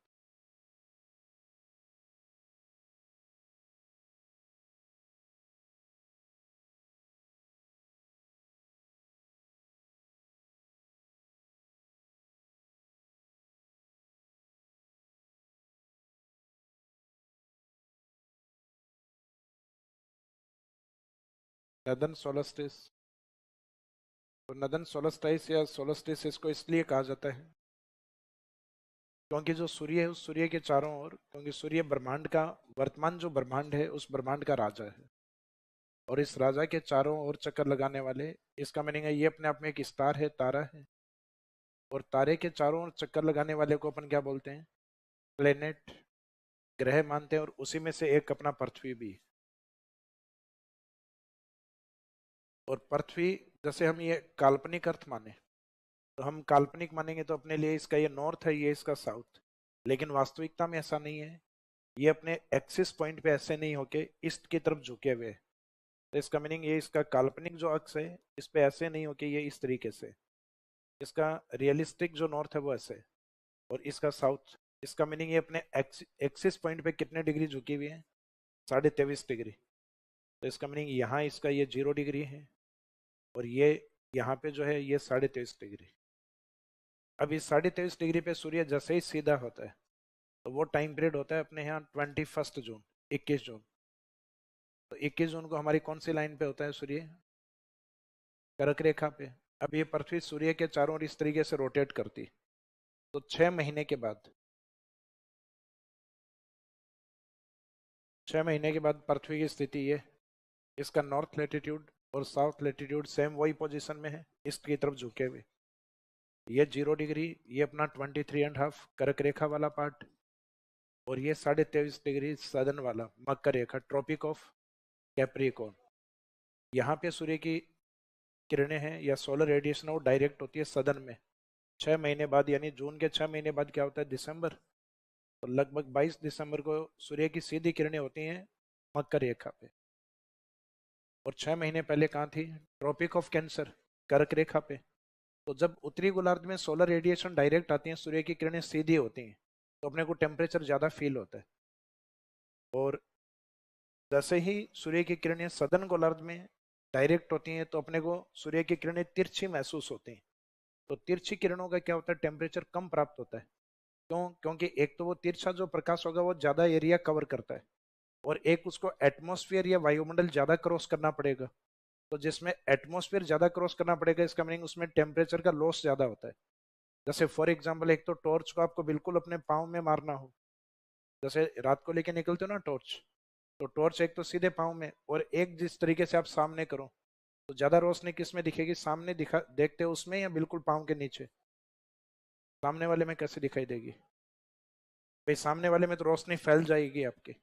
नदन सोलस्टिस, तो नदन सोलस्टाइस या सोलस्टिस इसको इसलिए कहा जाता है क्योंकि जो सूर्य है, उस सूर्य के चारों ओर, क्योंकि सूर्य ब्रह्मांड का, वर्तमान जो ब्रह्मांड है उस ब्रह्मांड का राजा है, और इस राजा के चारों ओर चक्कर लगाने वाले, इसका मीनिंग है ये अपने आप में एक स्टार है, तारा है, और तारे के चारों ओर चक्कर लगाने वाले को अपन क्या बोलते हैं, प्लेनेट, ग्रह मानते हैं, और उसी में से एक अपना पृथ्वी भी। और पृथ्वी, जैसे हम ये काल्पनिक अर्थ माने, तो हम काल्पनिक मानेंगे तो अपने लिए इसका ये नॉर्थ है, ये इसका साउथ, लेकिन वास्तविकता में ऐसा नहीं है। ये अपने एक्सिस पॉइंट पे ऐसे नहीं होके ईस्ट की तरफ झुके हुए हैं। तो इसका मीनिंग ये, इसका काल्पनिक जो अक्ष है इस पे ऐसे नहीं होके ये इस तरीके से, इसका रियलिस्टिक जो नॉर्थ है वो ऐसे, और इसका साउथ, इसका मीनिंग ये अपने एक्सिस पॉइंट पे कितने डिग्री झुकी हुई है, 23.5 डिग्री। तो इसका मीनिंग यहाँ इसका ये 0 डिग्री है, और ये यहाँ पे जो है ये 23.5 डिग्री। अब इस 23.5 डिग्री पे सूर्य जैसे ही सीधा होता है, तो वो टाइम पीरियड होता है अपने यहाँ 21 जून, 21 जून। तो 21 जून को हमारी कौन सी लाइन पे होता है सूर्य, कर्क रेखा पे। अब ये पृथ्वी सूर्य के चारों ओर इस तरीके से रोटेट करती, तो 6 महीने के बाद, 6 महीने के बाद पृथ्वी की स्थिति ये, इसका नॉर्थ लेटीट्यूड और साउथ लेटीट्यूड सेम वही पोजीशन में है, ईस्ट की तरफ झुके हुए। ये 0 डिग्री, ये अपना 23.5 कर्क रेखा वाला पार्ट, और ये 23.5 डिग्री सदन वाला मकर रेखा, ट्रॉपिक ऑफ कैप्रिकॉर्न। यहाँ पे सूर्य की किरणें हैं या सोलर रेडिएशन, वो डायरेक्ट होती है सदन में। 6 महीने बाद, यानी जून के 6 महीने बाद क्या होता है, दिसंबर, तो लगभग 22 दिसंबर को सूर्य की सीधी किरणें होती हैं मकर रेखा पे। और 6 महीने पहले कहाँ थी, ट्रॉपिक ऑफ कैंसर, कर्क रेखा पे। तो जब उत्तरी गोलार्ध में सोलर रेडिएशन डायरेक्ट आती है, सूर्य की किरणें सीधी होती हैं, तो अपने को टेम्परेचर ज़्यादा फील होता है। और जैसे ही सूर्य की किरणें सदर्न गोलार्ध में डायरेक्ट होती हैं, तो अपने को सूर्य की किरणें तिरछी महसूस होती हैं। तो तिरछी किरणों का क्या होता है, टेम्परेचर कम प्राप्त होता है। क्यों, क्योंकि एक तो वो तिरछा जो प्रकाश होगा वो ज़्यादा एरिया कवर करता है, और एक उसको एटमॉस्फेयर या वायुमंडल ज़्यादा क्रॉस करना पड़ेगा। तो जिसमें एटमॉस्फेयर ज़्यादा क्रॉस करना पड़ेगा, इसका मीनिंग उसमें टेम्परेचर का लॉस ज़्यादा होता है। जैसे फॉर एग्जाम्पल, एक तो टॉर्च को आपको बिल्कुल अपने पाँव में मारना हो, जैसे रात को लेके निकलते हो ना टॉर्च, तो टॉर्च एक तो सीधे पाँव में, और एक जिस तरीके से आप सामने करो, तो ज्यादा रोशनी किस में दिखेगी, सामने दिखा देखते हो उसमें, या बिल्कुल पाँव के नीचे, सामने वाले में कैसे दिखाई देगी भाई, सामने वाले में तो रोशनी फैल जाएगी आपकी,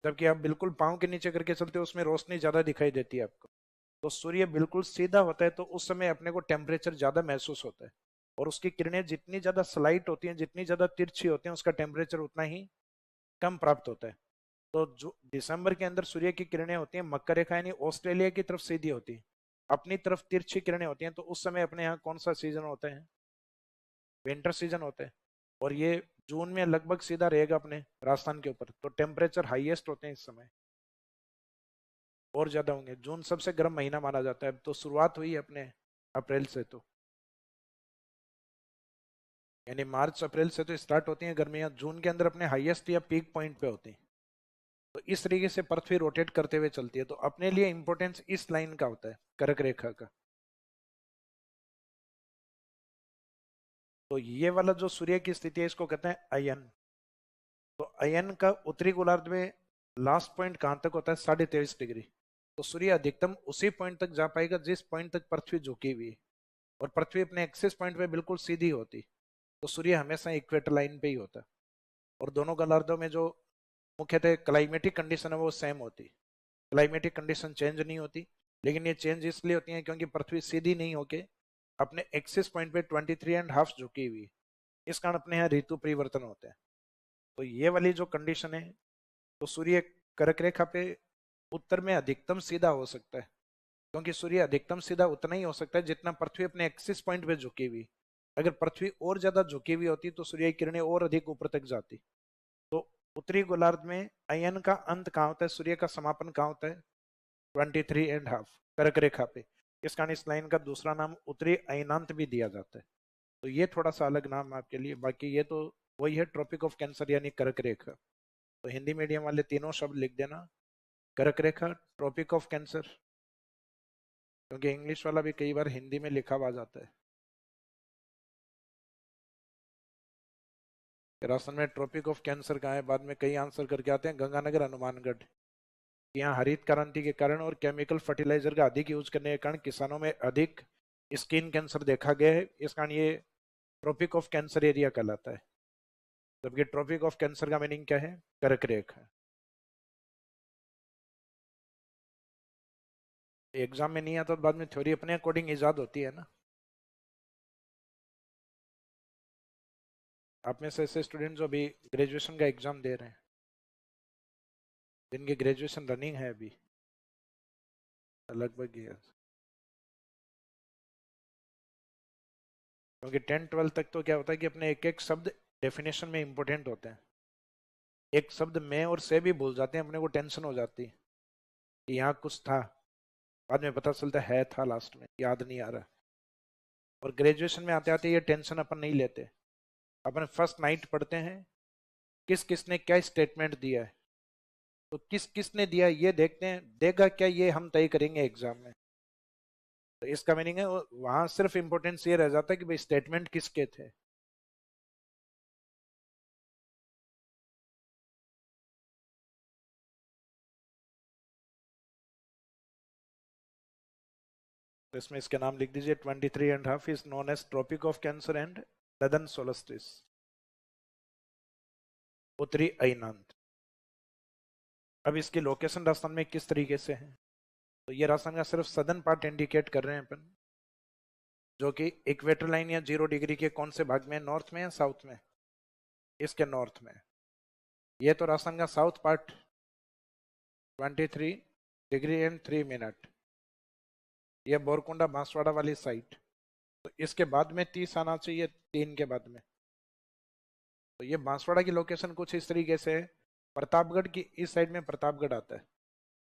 जबकि आप बिल्कुल पाँव के नीचे करके चलते हो उसमें रोशनी ज्यादा दिखाई देती है आपको। तो सूर्य बिल्कुल सीधा होता है, तो उस समय अपने को टेम्परेचर ज्यादा महसूस होता है, और उसकी किरणें जितनी ज्यादा स्लाइट होती हैं, जितनी ज्यादा तिरछी होती हैं, उसका टेम्परेचर उतना ही कम प्राप्त होता है। तो जो दिसंबर के अंदर सूर्य की किरणें होती हैं मकर रेखा, यानी ऑस्ट्रेलिया की तरफ सीधी होती है, अपनी तरफ तिरछी किरणें होती हैं, तो उस समय अपने यहाँ कौन सा सीजन होता है, विंटर सीजन होते हैं, और ये जून में लगभग सीधा रहेगा अपने राजस्थान के ऊपर, तो टेम्परेचर हाईएस्ट होते हैं इस समय, और ज्यादा होंगे। जून सबसे गर्म महीना माना जाता है, तो शुरुआत हुई है अपने अप्रैल से, तो यानी मार्च अप्रैल से तो स्टार्ट होती हैं गर्मियां, जून के अंदर अपने हाईएस्ट या पीक पॉइंट पे होती हैं। तो इस तरीके से पृथ्वी रोटेट करते हुए चलती है, तो अपने लिए इंपॉर्टेंस इस लाइन का होता है, कर्क रेखा का। तो ये वाला जो सूर्य की स्थिति है इसको कहते हैं अयन। तो अयन का उत्तरी गोलार्ध में लास्ट पॉइंट कहां तक होता है, 23.5 डिग्री। तो सूर्य अधिकतम उसी पॉइंट तक जा पाएगा जिस पॉइंट तक पृथ्वी झुकी हुई है, और पृथ्वी अपने एक्सिस पॉइंट पे बिल्कुल सीधी होती, तो सूर्य हमेशा इक्वेटर लाइन पे ही होता है। और दोनों गोलार्धों में जो मुख्यतः क्लाइमेटिक कंडीशन है वो सेम होती, क्लाइमेटिक कंडीशन चेंज नहीं होती, लेकिन ये चेंज इसलिए होती है क्योंकि पृथ्वी सीधी नहीं होके अपने एक्सिस पॉइंट पे 23.5 झुकी हुई, इस कारण अपने यहाँ ऋतु परिवर्तन होते हैं। तो ये वाली जो कंडीशन है, तो सूर्य कर्क रेखा पे उत्तर में अधिकतम सीधा हो सकता है, क्योंकि सूर्य अधिकतम सीधा उतना ही हो सकता है जितना पृथ्वी अपने एक्सिस पॉइंट पे झुकी हुई। अगर पृथ्वी और ज्यादा झुकी हुई होती तो सूर्य की किरणें और अधिक ऊपर तक जाती। तो उत्तरी गोलार्ध में अयन का अंत कहाँ होता है, सूर्य का समापन कहाँ होता है, 23.5 कर्क रेखा पे। इस कारण इस लाइन का दूसरा नाम उत्तरी अयनांत भी दिया जाता है। तो ये थोड़ा सा अलग नाम आपके लिए, बाकी ये तो वही है, ट्रॉपिक ऑफ कैंसर यानी कर्क रेखा। तो हिंदी मीडियम वाले तीनों शब्द लिख देना, कर्क रेखा, ट्रॉपिक ऑफ कैंसर, क्योंकि इंग्लिश वाला भी कई बार हिंदी में लिखा हुआ जाता है। राजस्थान में ट्रॉपिक ऑफ कैंसर कहाँ है, बाद में कई आंसर करके आते हैं गंगानगर हनुमानगढ़। यहाँ हरित क्रांति के कारण और केमिकल फर्टिलाइजर का अधिक यूज करने के कारण किसानों में अधिक स्किन कैंसर देखा गया है, इस कारण ये ट्रॉपिक ऑफ कैंसर एरिया कहलाता है। जबकि ट्रॉपिक ऑफ कैंसर का मीनिंग क्या है, कर्क रेखा। एग्जाम में नहीं आता तो बाद में थ्योरी अपने अकॉर्डिंग इजाद होती है ना। आप में से ऐसे स्टूडेंट जो अभी ग्रेजुएशन का एग्जाम दे रहे हैं, जिनकी ग्रेजुएशन रनिंग है अभी, लगभग ये, क्योंकि 10-12 तक तो क्या होता है कि अपने एक एक शब्द डेफिनेशन में इंपॉर्टेंट होते हैं। एक शब्द में और से भी भूल जाते हैं, अपने को टेंशन हो जाती है कि यहाँ कुछ था, बाद में पता चलता है था लास्ट में, याद नहीं आ रहा। और ग्रेजुएशन में आते आते ये टेंशन अपन नहीं लेते, अपन फर्स्ट नाइट पढ़ते हैं किस किसने क्या स्टेटमेंट दिया है, तो किस किसने दिया है ये देखते हैं, देगा क्या ये हम तय करेंगे एग्जाम में। तो इसका मीनिंग है वहां सिर्फ इंपॉर्टेंस ये रह जाता है कि भाई स्टेटमेंट किसके थे। तो इसमें इसके नाम लिख दीजिए, 23.5 is known as tropic of cancer and southern solstice, उत्तरी अयनांत। अब इसकी लोकेशन राजस्थान में किस तरीके से है, तो ये राजस्थान का सिर्फ सदर्न पार्ट इंडिकेट कर रहे हैं अपन, जो कि इक्वेटर लाइन या 0 डिग्री के कौन से भाग में, नॉर्थ में या साउथ में, इसके नॉर्थ में। ये तो राजस्थान का south part 23 degree and 3 minute, ये बोरकुंडा बांसवाड़ा वाली साइड। तो इसके बाद में 30 आना चाहिए, 3 के बाद में। तो ये बांसवाड़ा की लोकेशन कुछ इस तरीके से है, प्रतापगढ़ की इस साइड में प्रतापगढ़ आता है,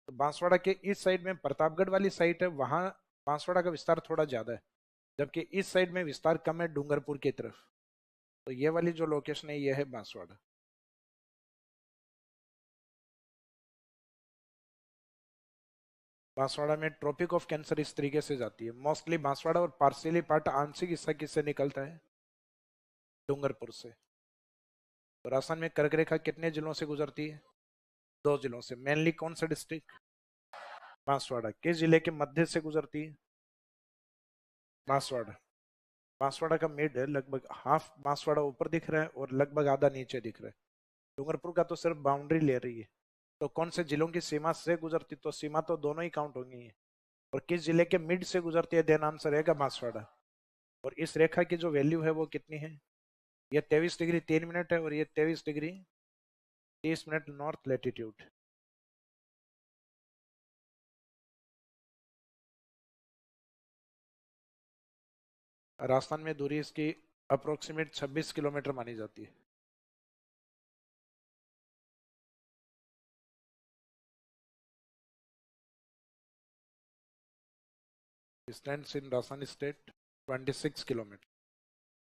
तो बांसवाड़ा के इस साइड में प्रतापगढ़ वाली साइड है, वहां बांसवाड़ा का विस्तार थोड़ा ज्यादा है, जबकि इस साइड में विस्तार कम है डूंगरपुर की तरफ। तो ये वाली जो लोकेशन है ये है बांसवाड़ा। बांसवाड़ा में ट्रॉपिक ऑफ कैंसर इस तरीके से जाती है, मोस्टली बांसवाड़ा और पार्शियली पार्ट आंशिक हिस्सा किससे निकलता है, डूंगरपुर से। तो राजस्थान में कर्क रेखा कितने जिलों से गुजरती है, 2 जिलों से। मेनली कौन सा डिस्ट्रिक्ट, बांसवाड़ा। किस जिले के मध्य से गुजरती है, बांसवाड़ा। बांसवाड़ा का मिड है, लगभग हाफ बांसवाड़ा ऊपर दिख रहा है और लगभग आधा नीचे दिख रहा है, डूंगरपुर का तो सिर्फ बाउंड्री ले रही है। तो कौन से जिलों की सीमा से गुजरती, तो सीमा तो दोनों ही काउंट होंगी है। और किस जिले के मिड से गुजरती है, देन आंसर रहेगा बांसवाड़ा। और इस रेखा की जो वैल्यू है वो कितनी है, ये 23 डिग्री 3 मिनट है, और ये 23 degree 30 minute north latitude. Rajasthan में दूरी इसकी अप्रोक्सीमेट 26 किलोमीटर मानी जाती है। Distance in Rajasthan state 26 kilometre.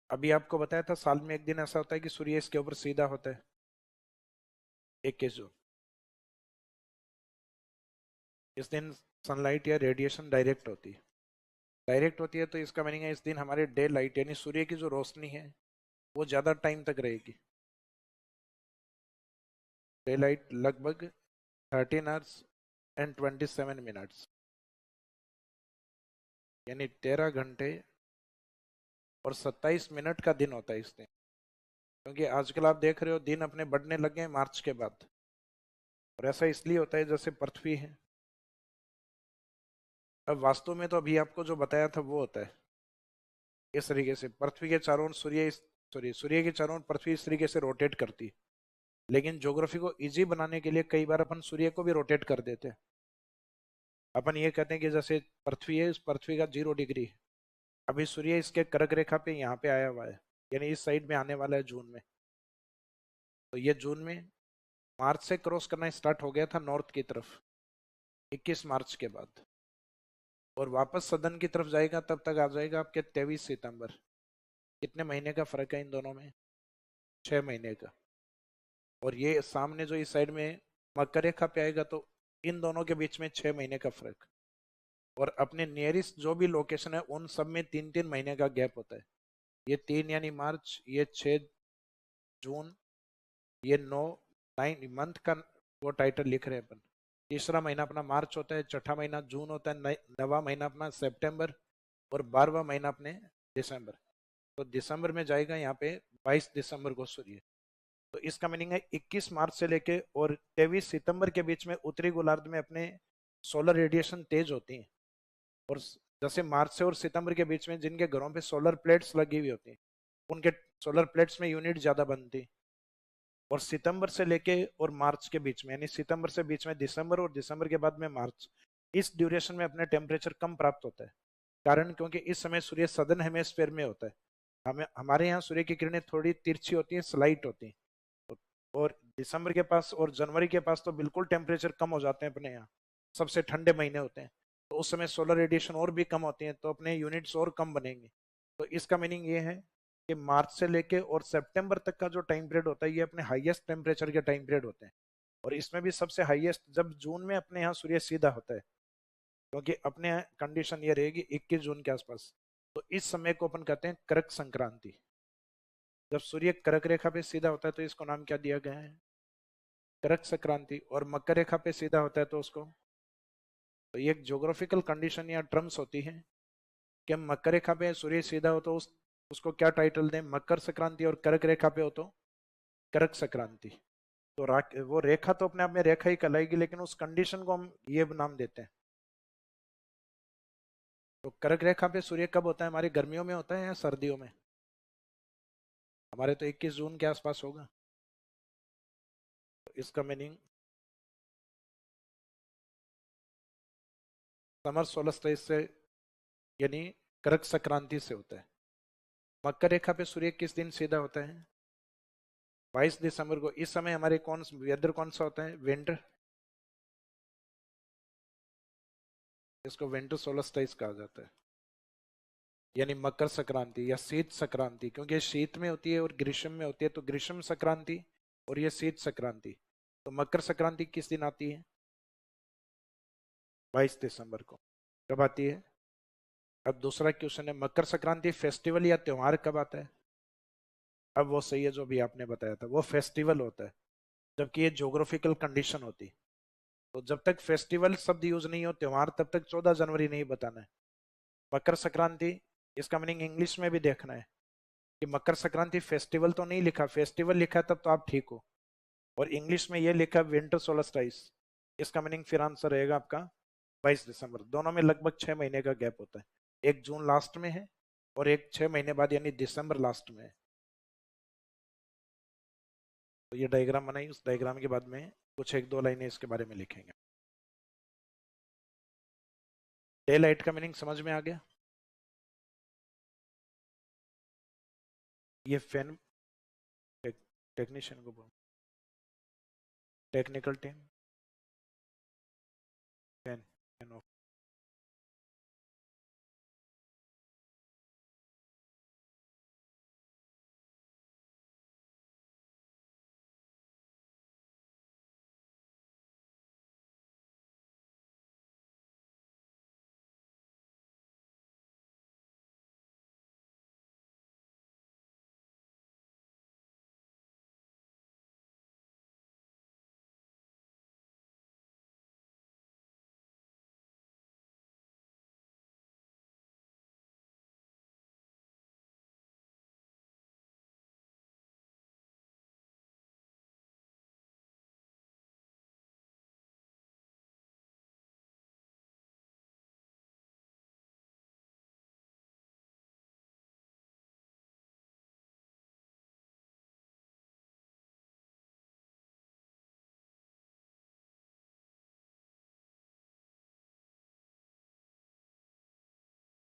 अभी आपको बताया था साल में एक दिन ऐसा होता है कि सूर्य इसके ऊपर सीधा होता है, 21 जून। इस दिन सनलाइट या रेडिएशन डायरेक्ट होती है, तो इसका मीनिंग है इस दिन हमारे डे लाइट यानी सूर्य की जो रोशनी है वो ज़्यादा टाइम तक रहेगी। डे लाइट लगभग 13 hours and 27 minutes, यानी 13 घंटे और 27 मिनट का दिन होता है इस दिन। क्योंकि आजकल आप देख रहे हो दिन अपने बढ़ने लगे हैं मार्च के बाद, और ऐसा इसलिए होता है जैसे पृथ्वी है। अब वास्तव में तो अभी आपको जो बताया था वो होता है इस तरीके से, पृथ्वी के चारों ओर सूर्य के चारों ओर पृथ्वी इस तरीके से रोटेट करती है। लेकिन ज्योग्राफी को इजी बनाने के लिए कई बार अपन सूर्य को भी रोटेट कर देते हैं। अपन ये कहते हैं कि जैसे पृथ्वी है, इस पृथ्वी का 0 डिग्री है, अभी सूर्य इसके कर्क रेखा पे यहाँ पे आया हुआ है, यानी इस साइड में आने वाला है जून में। तो ये जून में मार्च से क्रॉस करना स्टार्ट हो गया था नॉर्थ की तरफ 21 मार्च के बाद, और वापस सदन की तरफ जाएगा तब तक आ जाएगा आपके 23 सितंबर। कितने महीने का फर्क है इन दोनों में? 6 महीने का। और ये सामने जो इस साइड में मकर रेखा पे आएगा, तो इन दोनों के बीच में 6 महीने का फर्क। और अपने नियरेस्ट जो भी लोकेशन है उन सब में 3-3 महीने का गैप होता है। ये 3 यानी मार्च, ये 6 जून, ये 9 मंथ का वो टाइटल लिख रहे हैं अपन। तीसरा महीना अपना मार्च होता है, छठा महीना जून होता है, नवा महीना अपना सितंबर, और 12वां महीना अपने दिसंबर। तो दिसंबर में जाएगा यहाँ पे 22 दिसंबर को सूर्य। तो इसका मीनिंग है 21 मार्च से लेके और 23 सितंबर के बीच में उत्तरी गोलार्ध में अपने सोलर रेडिएशन तेज होती है। और जैसे मार्च से और सितंबर के बीच में जिनके घरों पे सोलर प्लेट्स लगी हुई होती हैं, उनके सोलर प्लेट्स में यूनिट ज्यादा बनती। और सितंबर से लेके और मार्च के बीच में, यानी सितंबर से बीच में दिसंबर और दिसंबर के बाद में मार्च, इस ड्यूरेशन में अपने टेम्परेचर कम प्राप्त होता है। कारण क्योंकि इस समय सूर्य सदर्न हेमिस्फीयर में होता है। हमें हमारे यहाँ सूर्य की किरणें थोड़ी तिरछी होती हैं, स्लाइट होती हैं। और दिसंबर के पास और जनवरी के पास तो बिल्कुल टेम्परेचर कम हो जाते हैं अपने यहाँ, सबसे ठंडे महीने होते हैं। तो उस समय सोलर रेडिएशन और भी कम होती है, तो अपने यूनिट्स और कम बनेंगे। तो इसका मीनिंग ये है कि मार्च से लेके और सितंबर तक का जो टाइम पीरियड होता है ये अपने हाईएस्ट टेम्परेचर के टाइम पीरियड होते हैं। और इसमें भी सबसे हाईएस्ट जब जून में अपने यहाँ सूर्य सीधा होता है, क्योंकि अपने यहाँ कंडीशन ये रहेगी 21 जून के आसपास। तो इस समय को अपन कहते हैं कर्क संक्रांति। जब सूर्य कर्क रेखा पे सीधा होता है तो इसको नाम क्या दिया गया है? कर्क संक्रांति। और मकर रेखा पे सीधा होता है तो उसको, तो ये एक ज्योग्राफिकल कंडीशन या टर्म्स होती है कि मकर रेखा पे सूर्य सीधा हो तो उसको क्या टाइटल दें, मकर संक्रांति, और कर्क रेखा पे हो तो कर्क संक्रांति। तो वो रेखा तो अपने आप में रेखा ही कहलाएगी, लेकिन उस कंडीशन को हम ये नाम देते हैं। तो कर्क रेखा पे सूर्य कब होता है? हमारी गर्मियों में होता है या सर्दियों में? हमारे तो 21 जून के आसपास होगा। तो इसका मीनिंग समर सोलस्टिस से, यानी कर्क संक्रांति से होता है। मकर रेखा पे सूर्य किस दिन सीधा होता है? 22 दिसंबर को। इस समय हमारे वेदर कौन सा होता है? विंटर। इसको विंटर सोलस्टिस कहा जाता है, यानी मकर संक्रांति या शीत संक्रांति, क्योंकि ये शीत में होती है और ग्रीष्म में होती है, तो ग्रीष्म संक्रांति और ये शीत संक्रांति। तो मकर संक्रांति किस दिन आती है? 22 दिसंबर को। कब आती है? अब दूसरा क्वेश्चन है, मकर संक्रांति फेस्टिवल या त्योहार कब आता है? अब वो सही है जो भी आपने बताया था, वो फेस्टिवल होता है, जबकि ये ज्योग्राफिकल कंडीशन होती है। तो जब तक फेस्टिवल शब्द यूज नहीं हो त्योहार, तब तक 14 जनवरी नहीं बताना है। मकर संक्रांति, इसका मीनिंग इंग्लिश में भी देखना है कि मकर संक्रांति फेस्टिवल तो नहीं लिखा, फेस्टिवल लिखा तब तो आप ठीक हो। और इंग्लिश में ये लिखा विंटर सोलस्टाइस, इसका मीनिंग फिर आंसर रहेगा आपका 22 दिसंबर। दोनों में लगभग 6 महीने का गैप होता है। एक जून लास्ट में है और एक 6 महीने बाद यानी दिसंबर लास्ट में है। तो ये डायग्राम बनाई, उस डायग्राम के बाद में कुछ एक दो लाइनें इसके बारे में लिखेंगे। डे लाइट का मीनिंग समझ में आ गया? ये फैन टेक्नीशियन को बोल, technical team fan fan of.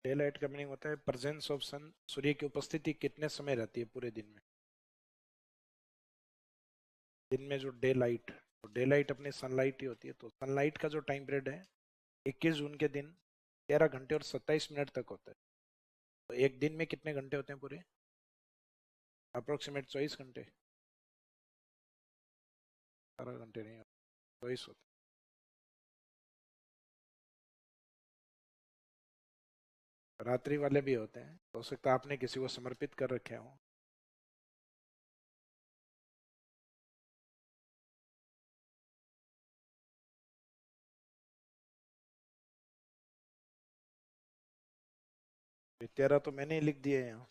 Day light का मीनिंग होता है प्रेजेंस ऑफ सन, सूर्य की उपस्थिति कितने समय रहती है पूरे दिन में। दिन में जो डे लाइट, तो डे लाइट अपनी सनलाइट ही होती है, तो सनलाइट का जो टाइम पीरियड है 21 जून के दिन 13 घंटे और 27 मिनट तक होता है। तो एक दिन में कितने घंटे होते हैं पूरे? अप्रोक्सीमेट 24 घंटे। 18 घंटे नहीं, 24 होते हैं। रात्रि वाले भी होते हैं, हो सकता है आपने किसी को समर्पित कर रखे हो। ये 13 तो मैंने ही लिख दिए हैं यहाँ।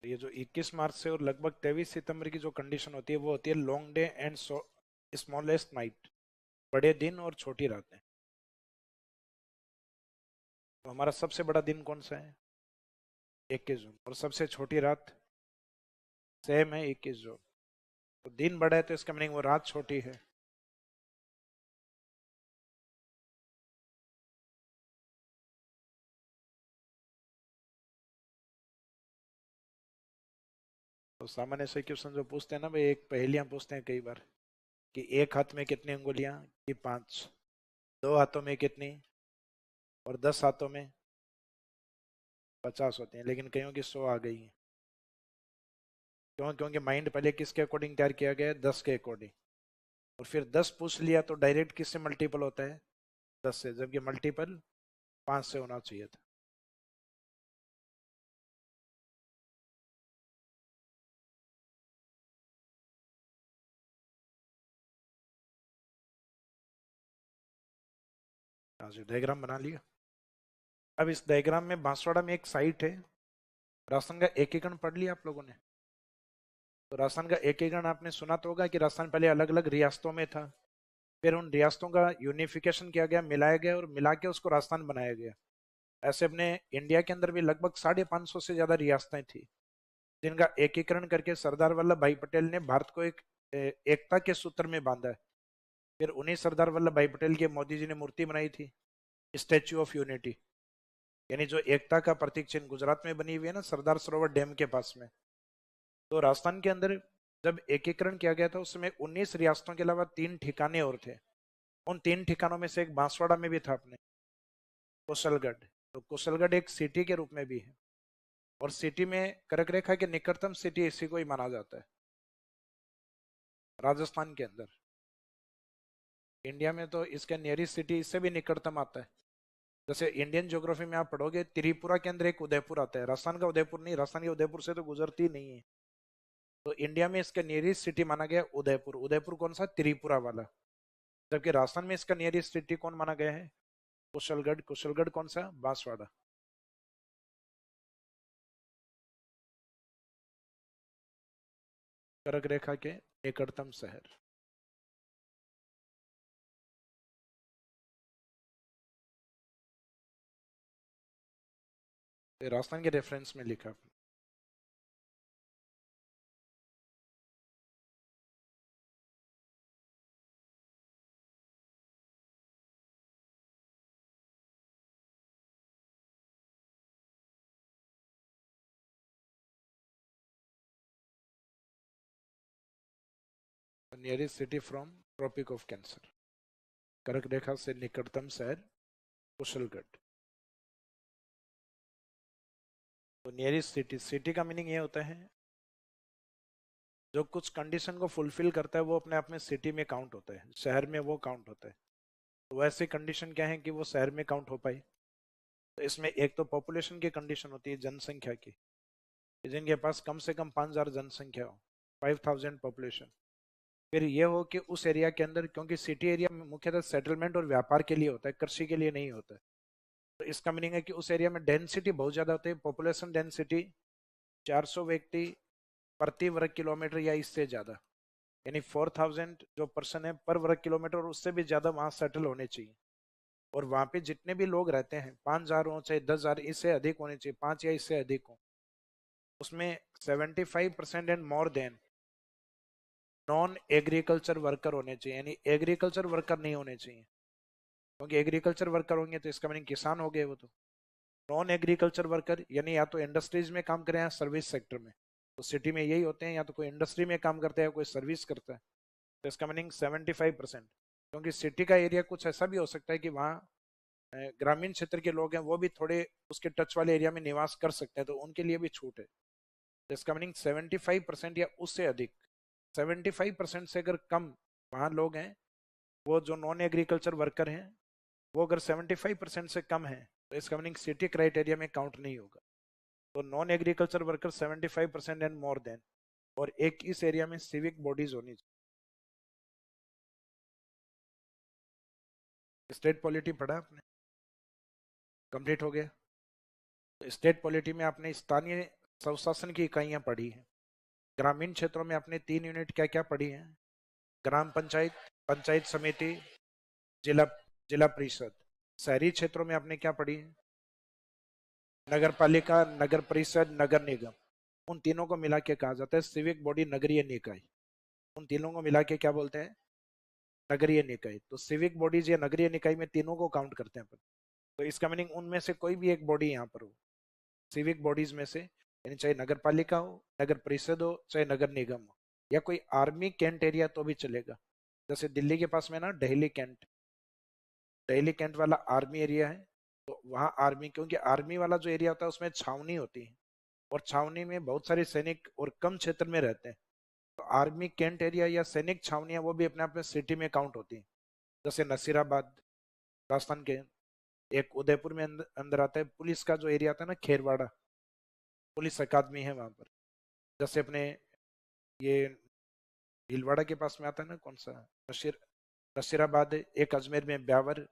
ये जो 21 मार्च से और लगभग 23 सितंबर की जो कंडीशन होती है वो होती है long day and smallest night, बड़े दिन और छोटी रातें। तो हमारा सबसे बड़ा दिन कौन सा है? 21 जून। और सबसे छोटी रात सेम है 21 जून। तो दिन बड़ा है तो इसका मीनिंग वो रात छोटी है। तो सामान्य से क्वेश्चन जो पूछते हैं ना भाई, एक पहेलियां पूछते हैं कई बार कि एक हाथ में कितनी अंगुलियां, कि 5, दो हाथों में कितनी, और 10 हाथों में 50 होती हैं, लेकिन कईयों की 100 आ गई है। क्यों? क्योंकि माइंड पहले किसके अकॉर्डिंग तैयार किया गया है? 10 के अकॉर्डिंग। और फिर 10 पूछ लिया तो डायरेक्ट किससे मल्टीपल होता है? 10 से, जबकि मल्टीपल 5 से होना चाहिए था। हाँ जी, डायग्राम बना लिया। अब इस डायग्राम में बांसवाड़ा में एक साइट है, राजस्थान का एकीकरण पढ़ लिया आप लोगों ने? तो राजस्थान का एकीकरण आपने सुना तो होगा कि राजस्थान पहले अलग अलग रियासतों में था, फिर उन रियासतों का यूनिफिकेशन किया गया, मिलाया गया, और मिला के उसको राजस्थान बनाया गया। ऐसे अपने इंडिया के अंदर भी लगभग 550 से ज्यादा रियासतें थी, जिनका एकीकरण करके सरदार वल्लभ भाई पटेल ने भारत को एक एकता के सूत्र में बांधा है। फिर उन्हीं सरदार वल्लभ भाई पटेल की मोदी जी ने मूर्ति बनाई थी, स्टेच्यू ऑफ यूनिटी, यानी जो एकता का प्रतीक चिन्ह गुजरात में बनी हुई है ना, सरदार सरोवर डैम के पास में। तो राजस्थान के अंदर जब एकीकरण किया गया था उस समय 19 रियासतों के अलावा 3 ठिकाने और थे। उन 3 ठिकानों में से एक बांसवाड़ा में भी था अपने, कुशलगढ़। तो कुशलगढ़ एक सिटी के रूप में भी है, और सिटी में कर्क रेखा के निकटतम सिटी इसी को ही माना जाता है राजस्थान के अंदर। इंडिया में तो इसका नियरेस्ट सिटी इससे भी निकटतम आता है। जैसे इंडियन ज्योग्राफी में आप पढ़ोगे, त्रिपुरा के अंदर एक उदयपुर आता है, राजस्थान का उदयपुर नहीं, राजस्थान के उदयपुर से तो गुजरती नहीं है। तो इंडिया में इसका नियरेस्ट सिटी माना गया उदयपुर। उदयपुर कौन सा? त्रिपुरा वाला। जबकि राजस्थान में इसका नियरेस्ट सिटी कौन माना गया है? कुशलगढ़। कुशलगढ़ कौन सा? बांसवाड़ा। कर्क रेखा के निकटतम शहर। ये राजस्थान के रेफरेंस में लिखा आपने। Nearest city from tropic of cancer, कर्क रेखा से निकटतम शहर कुशलगढ़। तो नियरेस्ट सिटी, सिटी का मीनिंग ये होता है जो कुछ कंडीशन को फुलफिल करता है वो अपने आप में सिटी में काउंट होता है, शहर में वो काउंट होता है। तो वैसे कंडीशन क्या है कि वो शहर में काउंट हो पाए। तो इसमें एक तो पॉपुलेशन की कंडीशन होती है, जनसंख्या की, कि जिनके पास कम से कम 5,000 जनसंख्या हो, 5,000 पॉपुलेशन। फिर ये हो कि उस एरिया के अंदर, क्योंकि सिटी एरिया में मुख्यतः सेटलमेंट और व्यापार के लिए होता है, कृषि के लिए नहीं होता है। तो इसका मीनिंग है कि उस एरिया में डेंसिटी बहुत ज्यादा होती है, पॉपुलेशन डेंसिटी 400 व्यक्ति प्रति वर्ग किलोमीटर या इससे ज्यादा, यानी 4,000 जो पर्सन है पर वर्ग किलोमीटर, और उससे भी ज्यादा वहां सेटल होने चाहिए। और वहां पे जितने भी लोग रहते हैं, 5,000 हो चाहे 10,000, इससे अधिक होने चाहिए, 5 या इससे अधिक हो। उसमें 75% and more than non agriculture worker होने चाहिए, यानी एग्रीकल्चर वर्कर नहीं होने चाहिए, क्योंकि एग्रीकल्चर वर्कर होंगे तो इसका मीनिंग किसान हो गए वो तो। नॉन एग्रीकल्चर वर्कर यानी या तो इंडस्ट्रीज में काम करें या सर्विस सेक्टर में। तो सिटी में यही होते हैं, या तो कोई इंडस्ट्री में काम करता है या कोई सर्विस करता है। तो इसका मीनिंग 75%। क्योंकि सिटी का एरिया कुछ ऐसा भी हो सकता है कि वहाँ ग्रामीण क्षेत्र के लोग हैं, वो भी थोड़े उसके टच वाले एरिया में निवास कर सकते हैं, तो उनके लिए भी छूट है। तो इसका मीनिंग 75% या उससे अधिक, 75% से अगर कम वहाँ लोग हैं, वो जो नॉन एग्रीकल्चर वर्कर हैं, वो अगर 75% से कम है तो इसका मीनिंग सिटी क्राइटेरिया में काउंट नहीं होगा। तो non agriculture worker 75% and more than, और एक इस एरिया में सिविक बॉडीज होनी चाहिए। स्टेट पॉलिटी पढ़ा आपने, कंप्लीट हो गया। तो स्टेट पॉलिटी में आपने स्थानीय स्वशासन की इकाइयां पढ़ी हैं। ग्रामीण क्षेत्रों में आपने 3 यूनिट क्या क्या पढ़ी हैं? ग्राम पंचायत, पंचायत समिति, जिला जिला परिषद। शहरी क्षेत्रों में आपने क्या पढ़ी है? नगर पालिका, नगर परिषद, नगर निगम। उन तीनों को मिला के कहा जाता है सिविक बॉडी, नगरीय निकाय। उन तीनों को मिला के क्या बोलते हैं? नगरीय निकाय। तो सिविक बॉडीज या नगरीय निकाय में तीनों को काउंट करते हैं अपन। तो इसका मीनिंग उनमें से कोई भी एक बॉडी यहाँ पर हो, सिविक बॉडीज में से, यानी चाहे नगर पालिका हो, नगर परिषद हो, चाहे नगर निगम हो, या कोई आर्मी कैंट एरिया तो भी चलेगा। जैसे दिल्ली के पास में ना दिल्ली कैंट, दिल्ली कैंट वाला आर्मी एरिया है। तो वहाँ आर्मी, क्योंकि आर्मी वाला जो एरिया होता है उसमें छावनी होती है, और छावनी में बहुत सारे सैनिक और कम क्षेत्र में रहते हैं। तो आर्मी कैंट एरिया या सैनिक छावनियां वो भी अपने आप में सिटी में काउंट होती हैं। जैसे नसीराबाद राजस्थान के, एक उदयपुर में अंदर आता है। पुलिस का जो एरिया आता है ना, खेरवाड़ा, पुलिस अकादमी है वहां पर। जैसे अपने ये भीलवाड़ा के पास में आता है ना, कौन सा, नशीर नसीराबाद, एक अजमेर में ब्यावर,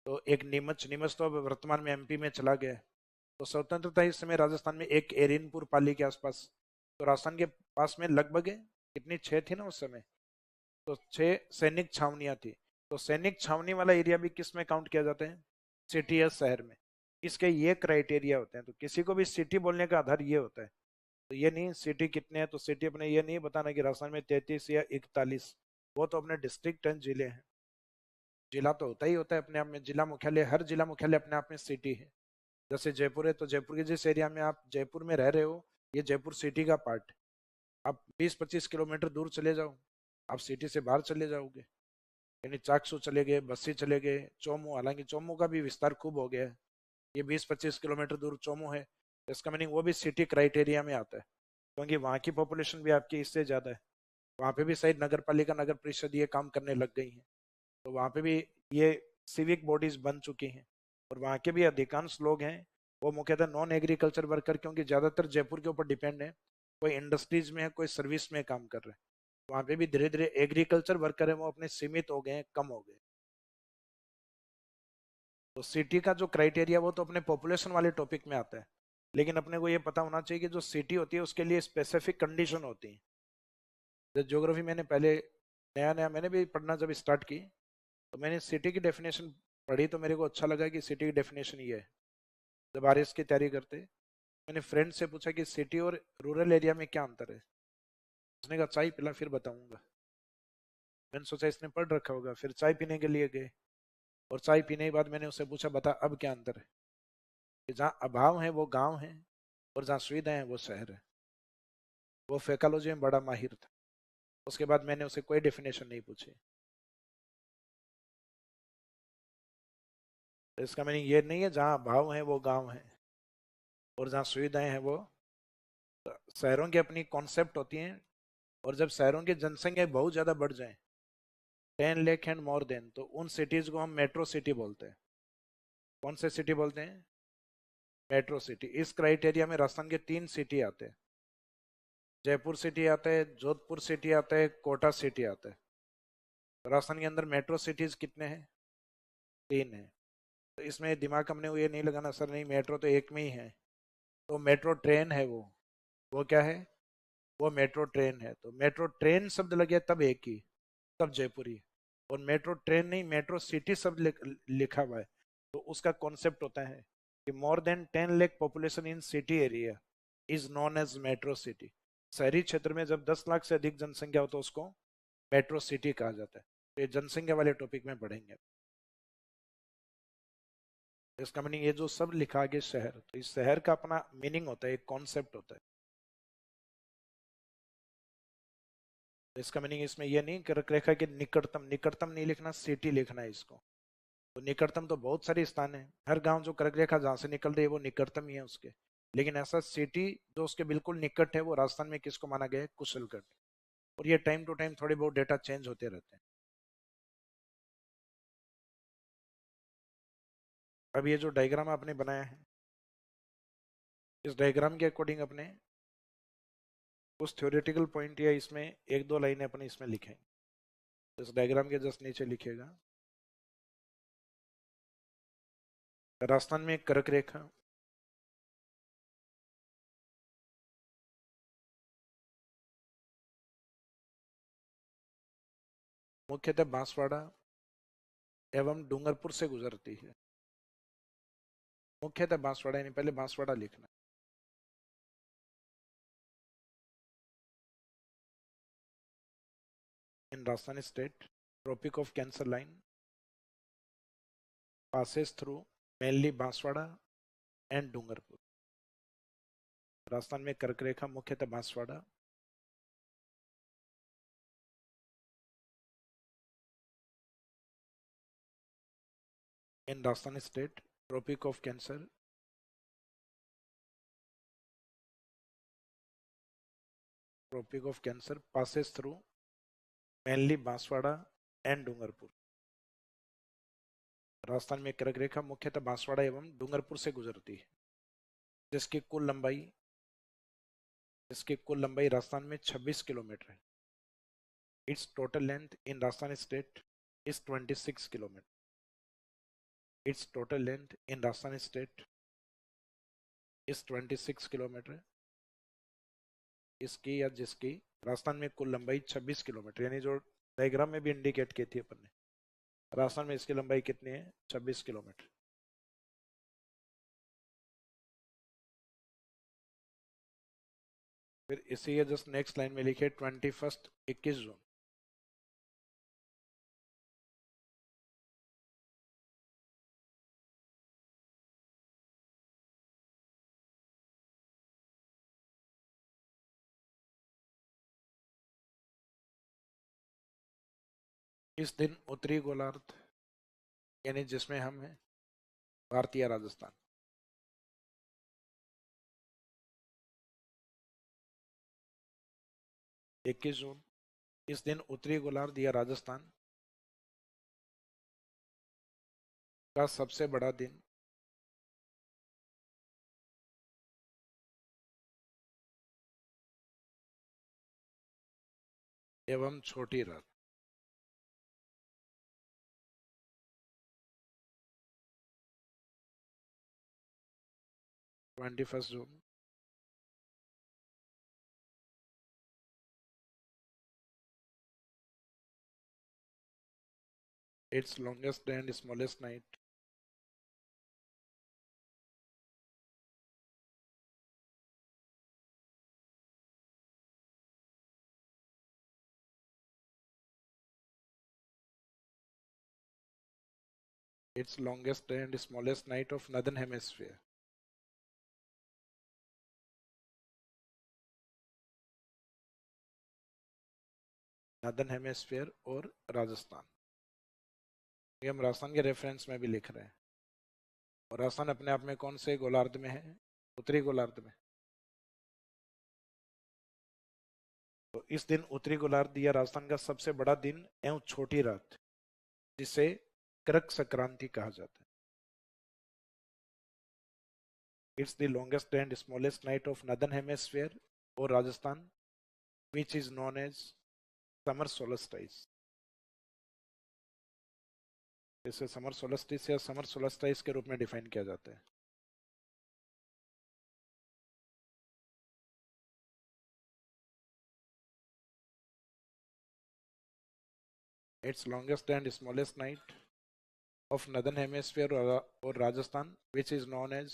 तो एक नीमच, नीमच तो अब वर्तमान में एमपी में चला गया है। तो स्वतंत्रता इस समय राजस्थान में एक एरिनपुर पाली के आसपास। तो राजस्थान के पास में लगभग कितनी, 6 थी ना उस समय। तो 6 सैनिक छावनियां थी। तो सैनिक छावनी वाला एरिया भी किस में काउंट किया जाता है? सिटी या शहर में। इसके ये क्राइटेरिया होते हैं। तो किसी को भी सिटी बोलने का आधार ये होता है। तो ये नहीं सिटी कितने हैं, तो सिटी अपने ये नहीं बताना कि राजस्थान में 33 या 41। वो तो अपने डिस्ट्रिक्ट एंड जिले हैं। जिला तो होता ही होता है अपने आप में, जिला मुख्यालय, हर जिला मुख्यालय अपने आप में सिटी है। जैसे जयपुर है, तो जयपुर के जिस एरिया में आप जयपुर में रह रहे हो, ये जयपुर सिटी का पार्ट। आप 20-25 किलोमीटर दूर चले जाओ, आप सिटी से बाहर चले जाओगे। यानी चाकसू चले गए, बस्सी चले गए, चोमू, हालांकि चोमू का भी विस्तार खूब हो गया है, ये 20-25 किलोमीटर दूर चोमू है। इसका मीनिंग वो भी सिटी क्राइटेरिया में आता है, क्योंकि वहाँ की पॉपुलेशन भी आपकी इससे ज्यादा है। वहाँ पे भी शायद नगर पालिका, नगर परिषद ये काम करने लग गई है। तो वहाँ पे भी ये सिविक बॉडीज बन चुकी हैं। और वहाँ के भी अधिकांश लोग हैं वो मुख्यतः नॉन एग्रीकल्चर वर्कर, क्योंकि ज्यादातर जयपुर के ऊपर डिपेंड है। कोई इंडस्ट्रीज में है, कोई सर्विस में काम कर रहे हैं। वहाँ पे भी धीरे धीरे एग्रीकल्चर वर्कर है वो अपने सीमित हो गए हैं, कम हो गए। तो सिटी का जो क्राइटेरिया वो तो अपने पॉपुलेशन वाले टॉपिक में आता है, लेकिन अपने को ये पता होना चाहिए कि जो सिटी होती है उसके लिए स्पेसिफिक कंडीशन होती है। जब ज्योग्राफी मैंने पहले नया नया मैंने भी पढ़ना जब स्टार्ट की, तो मैंने सिटी की डेफिनेशन पढ़ी, तो मेरे को अच्छा लगा कि सिटी की डेफिनेशन ये है। जब आरएस की तैयारी करते, मैंने फ्रेंड से पूछा कि सिटी और रूरल एरिया में क्या अंतर है। उसने कहा चाय पिला फिर बताऊंगा। मैंने सोचा इसने पढ़ रखा होगा, फिर चाय पीने के लिए गए। और चाय पीने के बाद मैंने उससे पूछा बता अब क्या अंतर है। कि जहाँ अभाव है वो गांव है, और जहाँ सुविधा है वो शहर है। वो फैकोलॉजी में बड़ा माहिर था। उसके बाद मैंने उसे कोई डेफिनेशन नहीं पूछी। तो इसका मीनिंग ये नहीं है जहाँ अभाव है वो गांव है, और जहाँ सुविधाएं हैं वो शहरों की अपनी कॉन्सेप्ट होती हैं। और जब शहरों की जनसंख्या बहुत ज्यादा बढ़ जाए, 10 लाख एंड मोर देन, तो उन सिटीज को हम मेट्रो सिटी बोलते हैं। कौन से सिटी बोलते हैं? Metro city. इस क्राइटेरिया में राजस्थान के 3 सिटी आते हैं। जयपुर सिटी आता है, जोधपुर सिटी आता है, कोटा सिटी आता है। तो राजस्थान के अंदर मेट्रो सिटीज कितने हैं? 3 है। तो इसमें दिमाग हमने ये नहीं लगाना सर नहीं मेट्रो तो एक में ही है। तो मेट्रो ट्रेन है वो क्या है? वो मेट्रो ट्रेन है। तो मेट्रो ट्रेन शब्द लगे तब एक ही, तब जयपुरी। और मेट्रो ट्रेन नहीं, मेट्रो सिटी शब्द लिखा हुआ है, तो उसका कॉन्सेप्ट होता है कि more than 10 lakh population in city area is known as metro city. शहरी क्षेत्र में जब 10 लाख से अधिक जनसंख्या हो तो उसको मेट्रो सिटी कहा जाता है। तो ये जनसंख्या वाले टॉपिक में पढ़ेंगे। इसका मीनिंग ये जो सब लिखा आगे शहर, तो इस शहर का अपना मीनिंग होता है, एक कॉन्सेप्ट होता है। तो इसका मीनिंग इसमें यह नहीं कर रखा कि निकटतम, निकटतम नहीं लिखना, सिटी लिखना है इसको। तो निकटतम तो बहुत सारे स्थान है, हर गांव जो कर्क रेखा जहाँ से निकल रही है वो निकटतम ही है उसके। लेकिन ऐसा सिटी जो उसके बिल्कुल निकट है, वो राजस्थान में किसको माना गया है? कुशलगढ़। और ये टाइम टू टाइम थोड़े बहुत डेटा चेंज होते रहते हैं। अब ये जो डायग्राम आपने बनाया है, इस डायग्राम के अकॉर्डिंग अपने कुछ थ्योरेटिकल पॉइंट या इसमें एक दो लाइनें अपने इसमें लिखेंगे। इस डायग्राम के जस्ट नीचे लिखेगा राजस्थान में एक कर्क रेखा, मुख्यतः बांसवाड़ा एवं डूंगरपुर से गुजरती है। मुख्यतः बांसवाड़ा, यानी पहले बांसवाड़ा लिखना। In Rajasthan state tropic of cancer line passes through mainly Banswara and Dungarpur. Rajasthan में कर्क रेखा मुख्यतः Banswara in Rajasthan state tropic of cancer passes through mainly Banswara and Dungarpur. Rajasthan में कर्क रेखा मुख्यतः बांसवाड़ा एवं डूंगरपुर से गुजरती है, जिसकी कुल लंबाई राजस्थान में 26 किलोमीटर है। It's total length in Rajasthan state is 26 kilometre. It's total length in Rajasthan state is 26 kilometre. इसकी या जिसकी राजस्थान में कुल लंबाई 26 किलोमीटर, यानी जो डायग्राम में भी इंडिकेट की थी अपन ने, राजस्थान में इसकी लंबाई कितनी है? 26 किलोमीटर। फिर इसी के जस्ट नेक्स्ट लाइन में लिखे 21 21 जून। इस दिन उत्तरी गोलार्ध, यानी जिसमें हम हैं, भारतीय राजस्थान। 21 जून, इस दिन उत्तरी गोलार्ध या राजस्थान का सबसे बड़ा दिन एवं छोटी रात। 21 June, it's longest day and smallest night Its longest day and smallest night of northern hemisphere. Northern hemisphere और राजस्थान, ये हम राजस्थान के रेफरेंस में भी लिख रहे हैं। और राजस्थान अपने आप में कौन से गोलार्ध में है? उत्तरी गोलार्ध में। तो इस दिन उत्तरी गोलार्ध या राजस्थान का सबसे बड़ा दिन एवं छोटी रात, जिसे करक संक्रांति कहा जाता है। It's the longest day and smallest night of northern hemisphere और Rajasthan, which is known as summer solstice. इसे समर सोलस्टिस या समर सोलस्टाइस के रूप में डिफाइन किया जाता है। It's longest and smallest night of northern hemisphere और Rajasthan, which is known as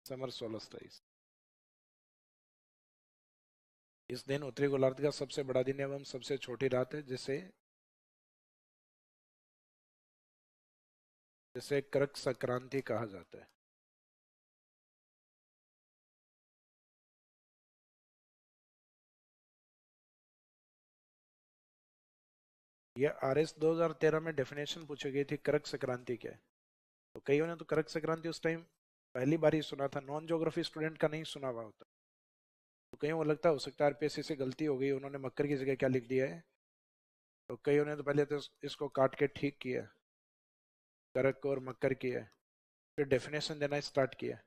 summer solstice. इस दिन उत्तरी गोलार्ध का सबसे बड़ा दिन एवं सबसे छोटी रात है, जिसे करक संक्रांति कहा जाता है। यह RS 2013 में डेफिनेशन पूछी गई थी, करक संक्रांति क्या है। तो कईयों ने तो करक संक्रांति उस टाइम पहली बार ही सुना था, नॉन ज्योग्राफी स्टूडेंट का नहीं सुना हुआ होता। तो कईयों को लगता हो सकता है RPSC से गलती हो गई, उन्होंने मकर की जगह क्या लिख दिया है। तो कईयों ने तो पहले तो इसको काट के ठीक किया, करक और मकर किया, फिर डेफिनेशन देना स्टार्ट किया।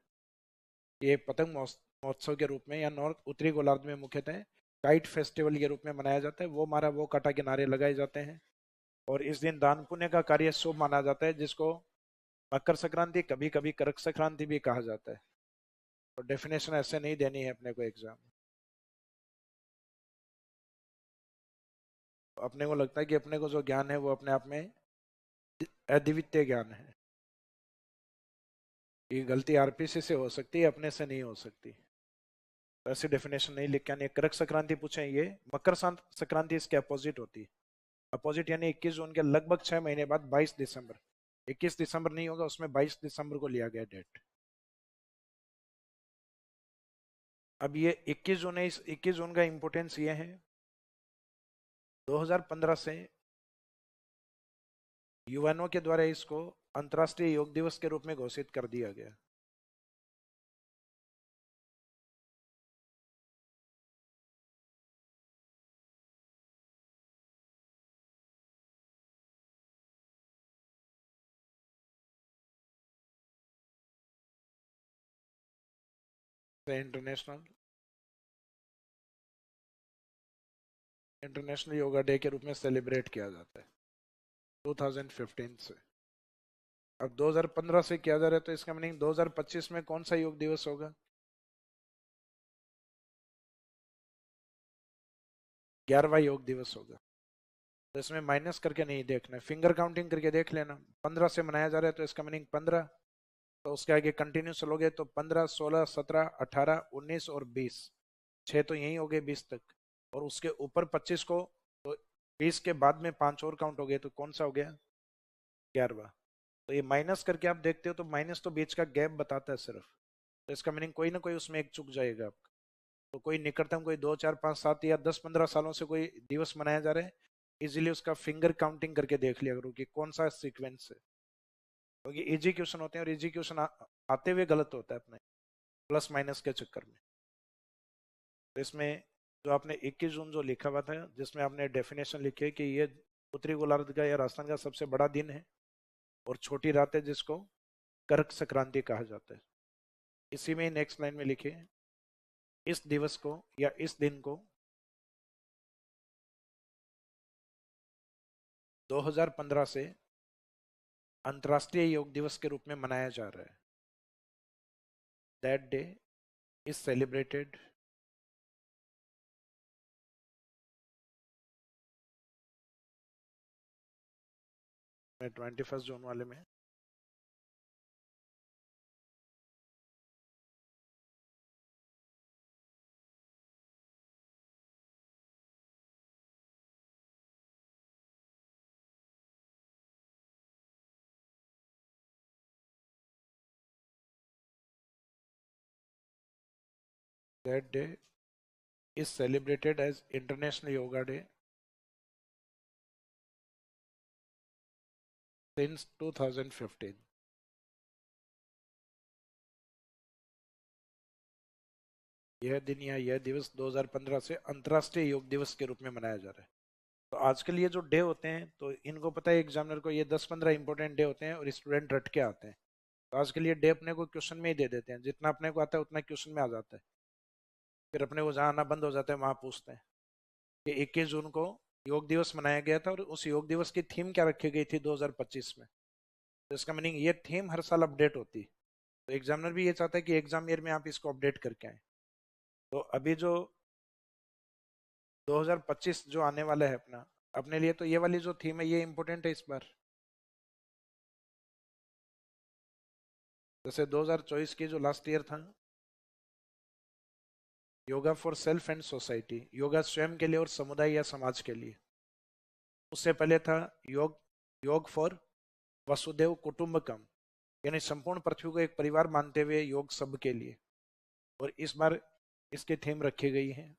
ये पतंग महोत्सव के रूप में या नॉर्थ उत्तरी गोलार्ध में मुख्यतः काइट फेस्टिवल के रूप में मनाया जाता है। वो मारा वो काटा के नारे लगाए जाते हैं और इस दिन दान पुण्य का कार्य शुभ माना जाता है, जिसको मकर संक्रांति, कभी कभी करक संक्रांति भी कहा जाता है। और डेफिनेशन ऐसे नहीं देनी है अपने को एग्जाम। अपने को लगता है कि अपने को जो ज्ञान है वो अपने आप में अद्वितीय ज्ञान है। ये गलती RPSC से हो सकती है, अपने से नहीं हो सकती। ऐसी डेफिनेशन नहीं लिख के आनी। करक संक्रांति पूछे, ये मकर संक्रांति इसके अपोजिट होती है। अपोजिट यानी 21 जून के लगभग 6 महीने बाद 22 दिसंबर, 21 दिसंबर नहीं होगा, उसमें 22 दिसंबर को लिया गया डेट। अब ये 21 जून है, इस 21 जून का इंपोर्टेंस ये है, 2015 से यूएनओ के द्वारा इसको अंतर्राष्ट्रीय योग दिवस के रूप में घोषित कर दिया गया। इंटरनेशनल इंटरनेशनल योगा डे के रूप में सेलिब्रेट किया जाता है 2015 से। अब 2015 से किया जा रहा है, तो इसका मीनिंग 2025 में कौन सा योग दिवस होगा? 11वां योग दिवस होगा। तो इसमें माइनस करके नहीं देखना है, फिंगर काउंटिंग करके देख लेना। 15 से मनाया जा रहा है तो इसका मीनिंग 15, तो उसके आगे कंटिन्यू चलोगे तो 15, 16, 17, 18, 19 और 20, 6 तो यही हो गए 20 तक। और उसके ऊपर 25 को, तो 20 के बाद में 5 और काउंट हो गए, तो कौन सा हो गया? 11वां। तो ये माइनस करके आप देखते हो तो माइनस तो बीच का गैप बताता है सिर्फ, तो इसका मीनिंग कोई ना कोई उसमें एक चुक जाएगा आपका। तो कोई निकटतम कोई 2, 4, 5, 7 या 10, 15 सालों से कोई दिवस मनाया जा रहा है, इजीली उसका फिंगर काउंटिंग करके देख लिया करो कि कौन सा सीक्वेंस है। क्योंकि इजी क्वेश्चन होते हैं और इजी क्वेश्चन आते हुए गलत होता है अपने प्लस माइनस के चक्कर में। तो इसमें जो आपने 21 जून जो लिखा हुआ था, जिसमें आपने डेफिनेशन लिखी है कि ये उत्तरी गोलार्ध का या राजस्थान का सबसे बड़ा दिन है और छोटी रात है, जिसको कर्क संक्रांति कहा जाता है। इसी में नेक्स्ट लाइन में लिखिए, इस दिवस को या इस दिन को 2015 से अंतर्राष्ट्रीय योग दिवस के रूप में मनाया जा रहा है। दैट डे इज सेलिब्रेटेड में 21 जून वाले में That day is celebrated as International Yoga Day since 2015. यह दिन या यह दिवस 2015 से अंतर्राष्ट्रीय योग दिवस के रूप में मनाया जा रहा है। तो आजकल ये जो डे होते हैं, तो इनको पता है एग्जामिनर को, ये 10-15 इंपॉर्टेंट डे होते हैं और स्टूडेंट रट के आते हैं। तो आजकल ये डे अपने को क्वेश्चन में ही दे देते हैं, जितना अपने को आता है उतना क्वेश्चन में आ जाता है। फिर अपने को जहाँ आना बंद हो जाता है वहां पूछते हैं कि 21 जून को योग दिवस मनाया गया था और उस योग दिवस की थीम क्या रखी गई थी 2025 में। तो इसका मीनिंग ये थीम हर साल अपडेट होती है। तो एग्जामिनर भी ये चाहता है कि एग्जाम ईयर में आप इसको अपडेट करके आए। तो अभी जो 2025 जो आने वाला है अपना, अपने लिए तो ये वाली जो थीम है ये इंपॉर्टेंट है इस बार। जैसे 2024 की जो लास्ट ईयर था, yoga for self and society, yoga स्वयं के लिए और समुदाय या समाज के लिए। उससे पहले था योग योग फॉर वसुदेव कुटुंबकम, यानी संपूर्ण पृथ्वी को एक परिवार मानते हुए योग सब के लिए। और इस बार इसकी थीम रखी गई है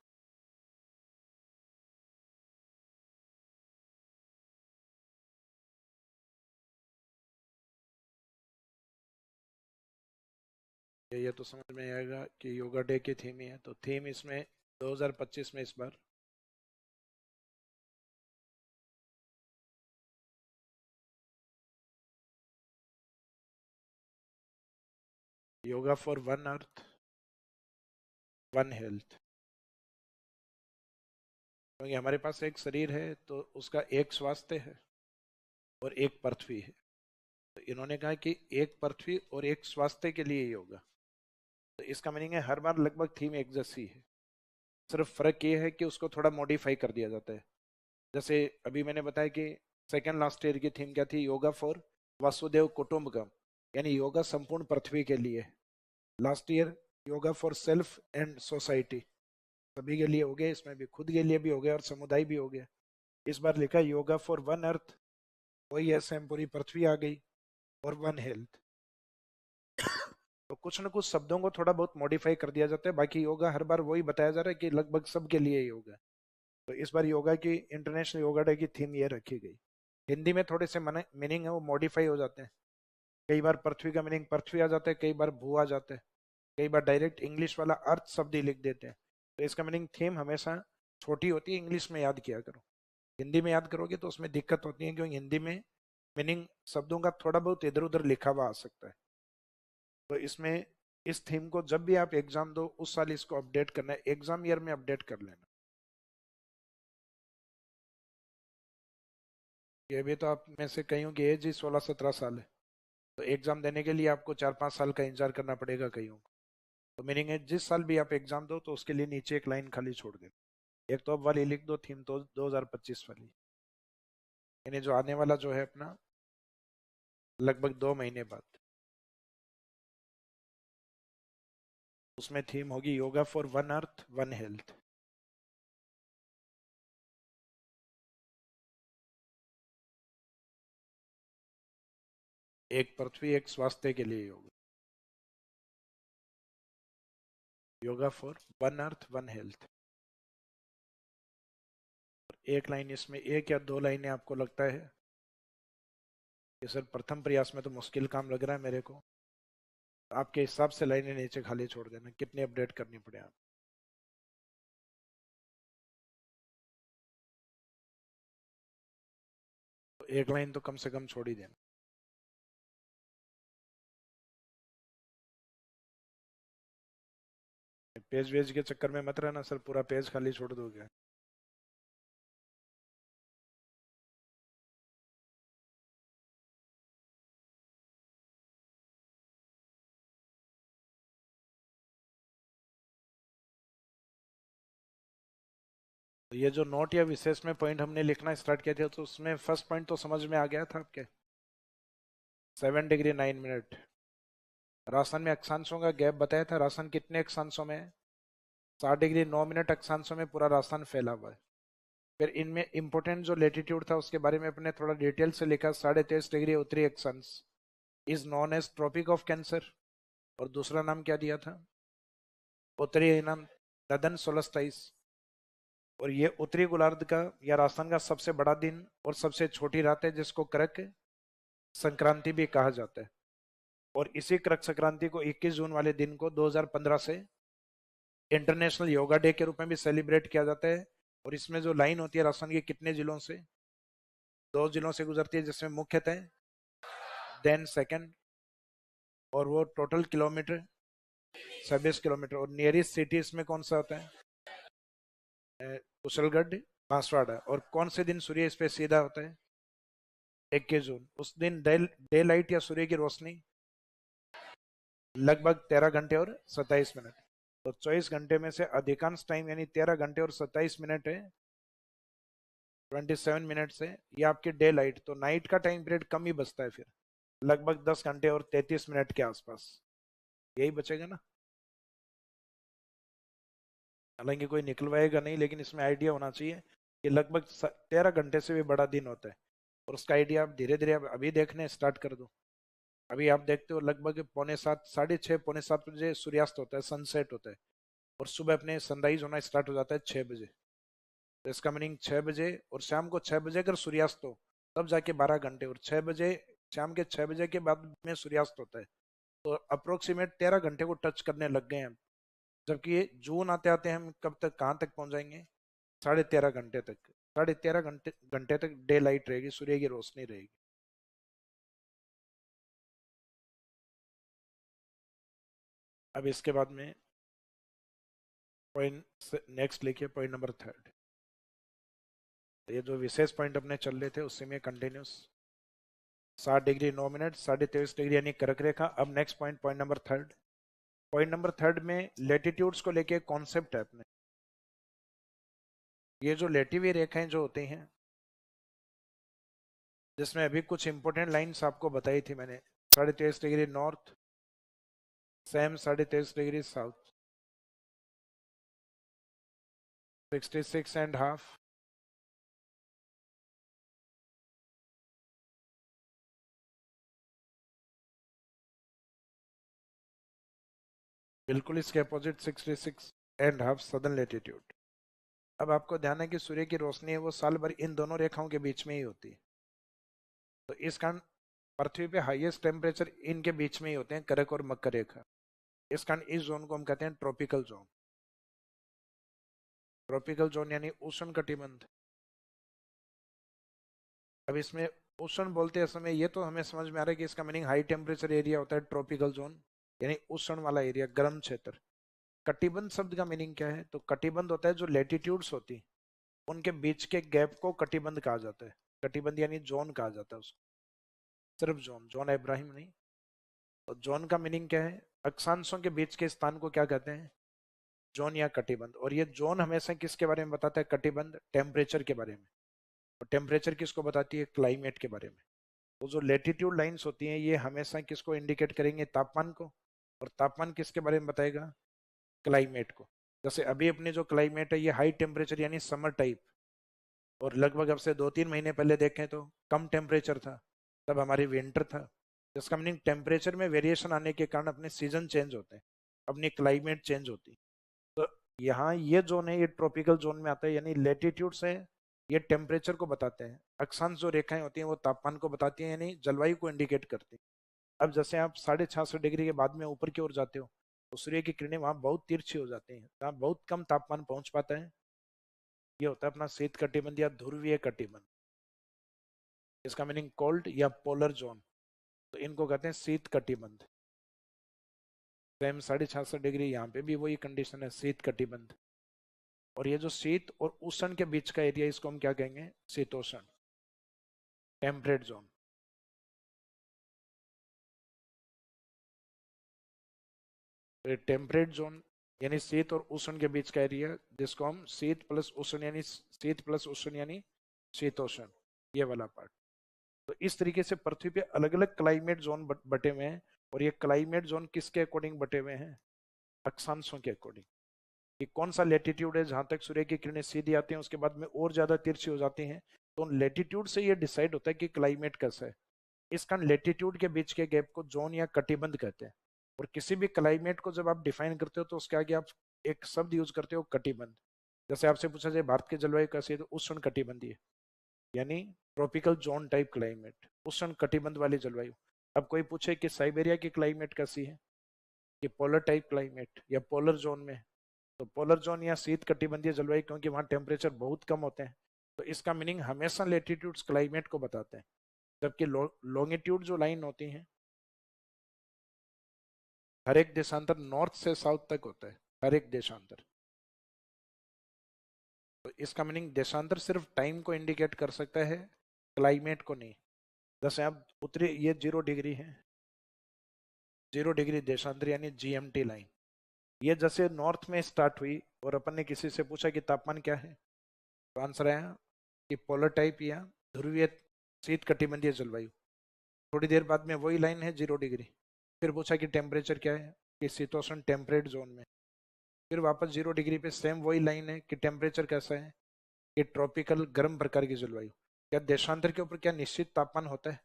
ये तो समझ में आएगा कि योगा डे की थीम ही है। तो थीम इसमें 2025 में इस बार yoga for one earth one health. क्योंकि हमारे पास एक शरीर है तो उसका एक स्वास्थ्य है और एक पृथ्वी है। तो इन्होंने कहा कि एक पृथ्वी और एक स्वास्थ्य के लिए योगा। तो इसका मीनिंग है हर बार लगभग थीम एक जैसी है, सिर्फ फर्क ये है कि उसको थोड़ा मॉडिफाई कर दिया जाता है। जैसे अभी मैंने बताया कि सेकेंड लास्ट ईयर की थीम क्या थी, योगा फॉर वासुदेव कुटुंबकम, यानी योगा संपूर्ण पृथ्वी के लिए। Last year yoga for self and society, सभी के लिए हो गया, इसमें भी खुद के लिए भी हो गया और समुदाय भी हो गया। इस बार लिखा योगा फॉर वन अर्थ, वही है सेम, पूरी पृथ्वी आ गई, और वन हेल्थ। तो कुछ ना कुछ शब्दों को थोड़ा बहुत मॉडिफाई कर दिया जाता है, बाकी योगा हर बार वही बताया जा रहा है कि लगभग सबके लिए योगा। तो इस बार योगा की इंटरनेशनल योगा डे की थीम ये रखी गई। हिंदी में थोड़े से मीनिंग है वो मॉडिफाई हो जाते हैं। कई बार पृथ्वी का मीनिंग पृथ्वी आ जाता है, कई बार भू आ जाता है, कई बार डायरेक्ट इंग्लिश वाला अर्थ शब्द ही लिख देते हैं। तो इसका मीनिंग थीम हमेशा छोटी होती है, इंग्लिश में याद किया करो। हिंदी में याद करोगे तो उसमें दिक्कत होती है, क्योंकि हिंदी में मीनिंग शब्दों का थोड़ा बहुत इधर उधर लिखा हुआ आ सकता है। तो इसमें इस थीम को जब भी आप एग्जाम दो उस साल इसको अपडेट करना है, एग्जाम ईयर में अपडेट कर लेना। ये भी तो आप में से कईयों की एज ही 16-17 साल है, तो एग्जाम देने के लिए आपको 4-5 साल का इंतजार करना पड़ेगा कईयों को। तो मीनिंग है जिस साल भी आप एग्जाम दो तो उसके लिए नीचे एक लाइन खाली छोड़ देना। एक तो अब वाली लिख दो थीम, तो 2025 वाली, यानी जो आने वाला जो है अपना लगभग 2 महीने बाद, उसमें थीम होगी yoga for one earth one health. एक पृथ्वी एक स्वास्थ्य के लिए yoga, yoga for one earth one health. एक लाइन इसमें, एक या दो लाइनें आपको लगता है कि सर प्रथम प्रयास में तो मुश्किल काम लग रहा है मेरे को, आपके हिसाब से लाइनें नीचे खाली छोड़ देना, कितनी अपडेट करनी पड़े आप। तो एक लाइन तो कम से कम छोड़ ही देना। पेज वेज के चक्कर में मत रहना सर पूरा पेज खाली छोड़ दोगे। तो ये जो नोट या विशेष में पॉइंट हमने लिखना स्टार्ट किया था, तो उसमें फर्स्ट पॉइंट तो समझ में आ गया था आपके, 7 डिग्री 9 मिनट। राजस्थान में अक्षांशों का गैप बताया था, राजस्थान कितने अक्षांशों में है, 60 डिग्री 9 मिनट अक्षांशों में पूरा राजस्थान फैला हुआ है। फिर इनमें इंपोर्टेंट जो लेटीट्यूड था उसके बारे में अपने थोड़ा डिटेल से लिखा, 23.5 डिग्री उत्तरी अक्षांश is known as tropic of cancer, और दूसरा नाम क्या दिया था, उत्तरी नाम नदन सोलस्टाइस। और ये उत्तरी गोलार्ध का या राजस्थान का सबसे बड़ा दिन और सबसे छोटी रात है, जिसको करक संक्रांति भी कहा जाता है। और इसी करक संक्रांति को 21 जून वाले दिन को 2015 से इंटरनेशनल योगा डे के रूप में भी सेलिब्रेट किया जाता है। और इसमें जो लाइन होती है राजस्थान के कितने जिलों से, 2 जिलों से गुजरती है, जिसमें मुख्यतः देन सेकंड, और वो टोटल किलोमीटर 26 किलोमीटर। और नियरेस्ट सिटी इसमें कौन सा होता है, कुशलगढ़ बांसवाड़ा। और कौन से दिन सूर्य इस पे सीधा होता है, 21 जून। उस दिन डे लाइट या सूर्य की रोशनी लगभग 13 घंटे और 27 मिनट। तो 24 घंटे में से अधिकांश टाइम यानी 13 घंटे और 27 मिनट है, 27 मिनट से ये आपकी डे लाइट। तो नाइट का टाइम पीरियड कम ही बचता है, फिर लगभग 10 घंटे और 33 मिनट के आसपास यही बचेगा ना। हालांकि कोई निकलवाएगा नहीं, लेकिन इसमें आइडिया होना चाहिए कि लगभग 13 घंटे से भी बड़ा दिन होता है। और उसका आइडिया आप धीरे धीरे अभी देखने स्टार्ट कर दो। अभी आप देखते हो लगभग 6:45 6:30 6:45 बजे सूर्यास्त होता है, सनसेट होता है। और सुबह अपने सनराइज होना स्टार्ट हो जाता है 6 बजे। तो इसका मीनिंग 6 बजे और शाम को 6 बजे अगर सूर्यास्त हो तब जाके 12 घंटे, और 6 बजे शाम के 6 बजे के बाद में सूर्यास्त होता है। तो अप्रोक्सीमेट 13 घंटे को टच करने लग गए हैं। जबकि ये जून आते आते हम कब तक कहाँ तक पहुंच जाएंगे, 13.5 घंटे तक। 13.5 घंटे घंटे तक डे लाइट रहेगी, सूर्य की रोशनी रहेगी। अब इसके बाद में पॉइंट नेक्स्ट लिखिए, पॉइंट नंबर 3। ये जो विशेष पॉइंट अपने चल रहे थे उसी में कंटिन्यूस 60 डिग्री 9 मिनट 23.5 डिग्री यानी कर्क रेखा। अब next point, point number 3। Point number 3 में लेटीट्यूड्स को लेके कॉन्सेप्ट है अपने। ये जो लेटी हुई रेखाएं जो होती हैं, जिसमें अभी कुछ इंपॉर्टेंट लाइंस आपको बताई थी मैंने, 23.5 degree north, same 23.5 degree south, 66.5, बिल्कुल इसके अपोजिट 66.5 सदर्न लेटीट्यूड। अब आपको ध्यान है कि सूर्य की रोशनी है वो साल भर इन दोनों रेखाओं के बीच में ही होती है। तो इस कारण पृथ्वी पे हाईएस्ट टेम्परेचर इनके बीच में ही होते हैं, कर्क और मकर रेखा। इस कारण इस जोन को हम कहते हैं ट्रॉपिकल जोन। ट्रॉपिकल जोन यानी उष्ण कटिबंध। अब इसमें उष्ण बोलते समय ये तो हमें समझ में आ रहा है कि इसका मीनिंग हाई टेम्परेचर एरिया होता है ट्रॉपिकल जोन, यानी उष्ण वाला एरिया, गर्म क्षेत्र। कटिबंध शब्द का मीनिंग क्या है, तो कटिबंध होता है जो लेटीट्यूड्स होती उनके बीच के गैप को कटिबंध कहा जाता है। कटिबंध यानी जोन कहा जाता है उसको, सिर्फ जोन, जॉन इब्राहिम नहीं। तो जोन का मीनिंग क्या है, अक्षांशों के बीच के स्थान को क्या कहते हैं, जोन या कटिबंध। और ये जोन हमेशा किसके बारे में बताता है, कटिबंध टेम्परेचर के बारे में। और टेम्परेचर किसको बताती है, क्लाइमेट के बारे में। तो जो लेटीट्यूड लाइंस होती हैं ये हमेशा किसको इंडिकेट करेंगे, तापमान को। और तापमान किसके बारे में बताएगा, क्लाइमेट को। जैसे अभी अपने जो क्लाइमेट है ये हाई टेम्परेचर यानी समर टाइप, और लगभग अब से 2-3 महीने पहले देखें तो कम टेम्परेचर था, तब हमारी विंटर था। जिसका मीनिंग टेम्परेचर में वेरिएशन आने के कारण अपने सीजन चेंज होते हैं, अपनी क्लाइमेट चेंज होती है। तो यहाँ ये जोन है ये ट्रॉपिकल जोन में आता है, यानी लेटीट्यूड से ये टेम्परेचर को बताते हैं। अक्षांश जो रेखाएं होती हैं वो तापमान को बताती हैं, यानी जलवायु को इंडिकेट करती हैं। अब जैसे आप 66.5 डिग्री के बाद में ऊपर की ओर जाते हो तो सूर्य की किरणें वहां बहुत तिरछी हो जाती हैं, जहाँ बहुत कम तापमान पहुंच पाता है। ये होता है अपना शीत कटिबंध या ध्रुवीय कटिबंध। इसका मीनिंग कोल्ड या पोलर जोन, तो इनको कहते हैं शीत कटिबंध। सेम 66.5 डिग्री यहाँ पे भी वही कंडीशन है, शीत कटिबंध। और ये जो शीत और उष्ण के बीच का एरिया इसको हम क्या कहेंगे, शीतोष्ण, टेम्परेट जोन। टेम्परेट जोन यानी शीत और उष्ण के बीच का एरिया, जिसको हम शीत प्लस उष्ण यानी शीत प्लस उष्ण यानी शीतोष्ण, ये वाला पार्ट। तो इस तरीके से पृथ्वी पे अलग अलग क्लाइमेट जोन बटे हुए हैं। और ये क्लाइमेट जोन किसके अकॉर्डिंग बटे हुए हैं, अक्षांशों के अकॉर्डिंग, कि कौन सा लेटीट्यूड है जहां तक सूर्य की किरणें सीधी आती हैं उसके बाद में और ज्यादा तिरछी हो जाती हैं। तो लेटीट्यूड से ये डिसाइड होता है कि क्लाइमेट कैसा है। इस कारण लेटीट्यूड के बीच के गैप को जोन या कटिबंध कहते हैं। और किसी भी क्लाइमेट को जब आप डिफाइन करते हो तो उसके आगे आप एक शब्द यूज करते हो कटिबंध। जैसे आपसे पूछा जाए भारत की जलवायु कैसी है तो उष्ण कटिबंधीय, यानी ट्रॉपिकल जोन टाइप क्लाइमेट, उष्ण कटिबंध वाली जलवायु। अब कोई पूछे कि साइबेरिया की क्लाइमेट कैसी है, ये पोलर टाइप क्लाइमेट या पोलर जोन में, तो पोलर जोन या शीत कटिबंधीय जलवायु, क्योंकि वहाँ टेम्परेचर बहुत कम होते हैं, तो इसका मीनिंग हमेशा लेटीट्यूड्स क्लाइमेट को बताते हैं। जबकि लॉन्गिट्यूड जो लाइन होती है, हर एक देशांतर नॉर्थ से साउथ तक होता है, हर एक देशांतर। तो इसका मीनिंग देशांतर सिर्फ टाइम को इंडिकेट कर सकता है, क्लाइमेट को नहीं। जैसे आप उत्तरी, ये 0 डिग्री है, 0 डिग्री देशांतर यानी जीएमटी लाइन। ये जैसे नॉर्थ में स्टार्ट हुई और अपन ने किसी से पूछा कि तापमान क्या है, तो आंसर आया कि पोलर टाइप या ध्रुवीय शीत कटिबंधीय जलवायु। थोड़ी देर बाद में वही लाइन है 0 डिग्री, फिर पूछा कि टेम्परेचर क्या है, कि शीतोष्ण टेम्परेट जोन में। फिर वापस 0 डिग्री पे सेम वही लाइन है कि टेम्परेचर कैसा है, कि ट्रॉपिकल गर्म प्रकार की जलवायु। क्या देशांतर के ऊपर क्या निश्चित तापमान होता है?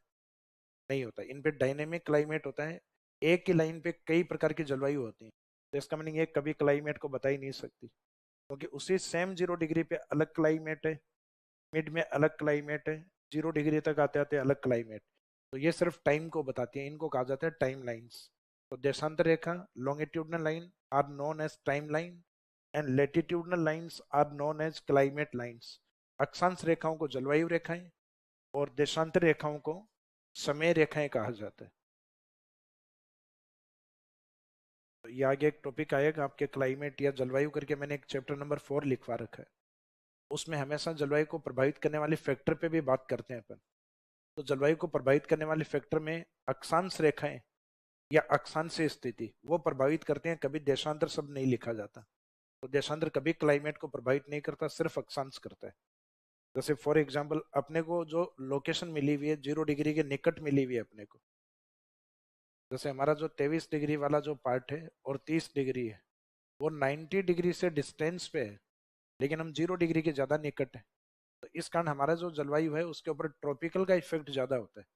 नहीं होता, इन पे डायनेमिक क्लाइमेट होता है। एक ही लाइन पे कई प्रकार की जलवायु होती है, तो इसका मीनिंग ये कभी क्लाइमेट को बता ही नहीं सकती, क्योंकि उसी सेम 0 डिग्री पे अलग क्लाइमेट है, मिड में अलग क्लाइमेट है, 0 डिग्री तक आते आते अलग क्लाइमेट। तो ये सिर्फ टाइम को बताती है, इनको कहा जाता है टाइम लाइन्स। तो देशांतर रेखा, longitudinal line are known as time line and latitudinal lines are known as climate lines. अक्षांश रेखाओं को जलवायु रेखाएं और देशांतर रेखाओं को समय रेखाएं कहा जाता है। तो ये आगे एक टॉपिक आएगा आपके क्लाइमेट या जलवायु करके, मैंने एक चैप्टर नंबर 4 लिखवा रखा है, उसमें हमेशा जलवायु को प्रभावित करने वाले फैक्टर पे भी बात करते हैं अपन। तो जलवायु को प्रभावित करने वाले फैक्टर में अक्षांश रेखाएं या अक्षांश स्थिति वो प्रभावित करते हैं, कभी देशांतर शब्द नहीं लिखा जाता। तो देशांतर कभी क्लाइमेट को प्रभावित नहीं करता, सिर्फ अक्षांश करता है। जैसे फॉर एग्जाम्पल अपने को जो लोकेशन मिली हुई है 0 डिग्री के निकट मिली हुई है अपने को, जैसे हमारा जो 23 डिग्री वाला जो पार्ट है और 30 डिग्री है, वो 90 डिग्री से डिस्टेंस पे है, लेकिन हम 0 डिग्री के ज्यादा निकट है। तो इस कारण हमारा जो जलवायु है उसके ऊपर ट्रॉपिकल का इफेक्ट ज्यादा होता है।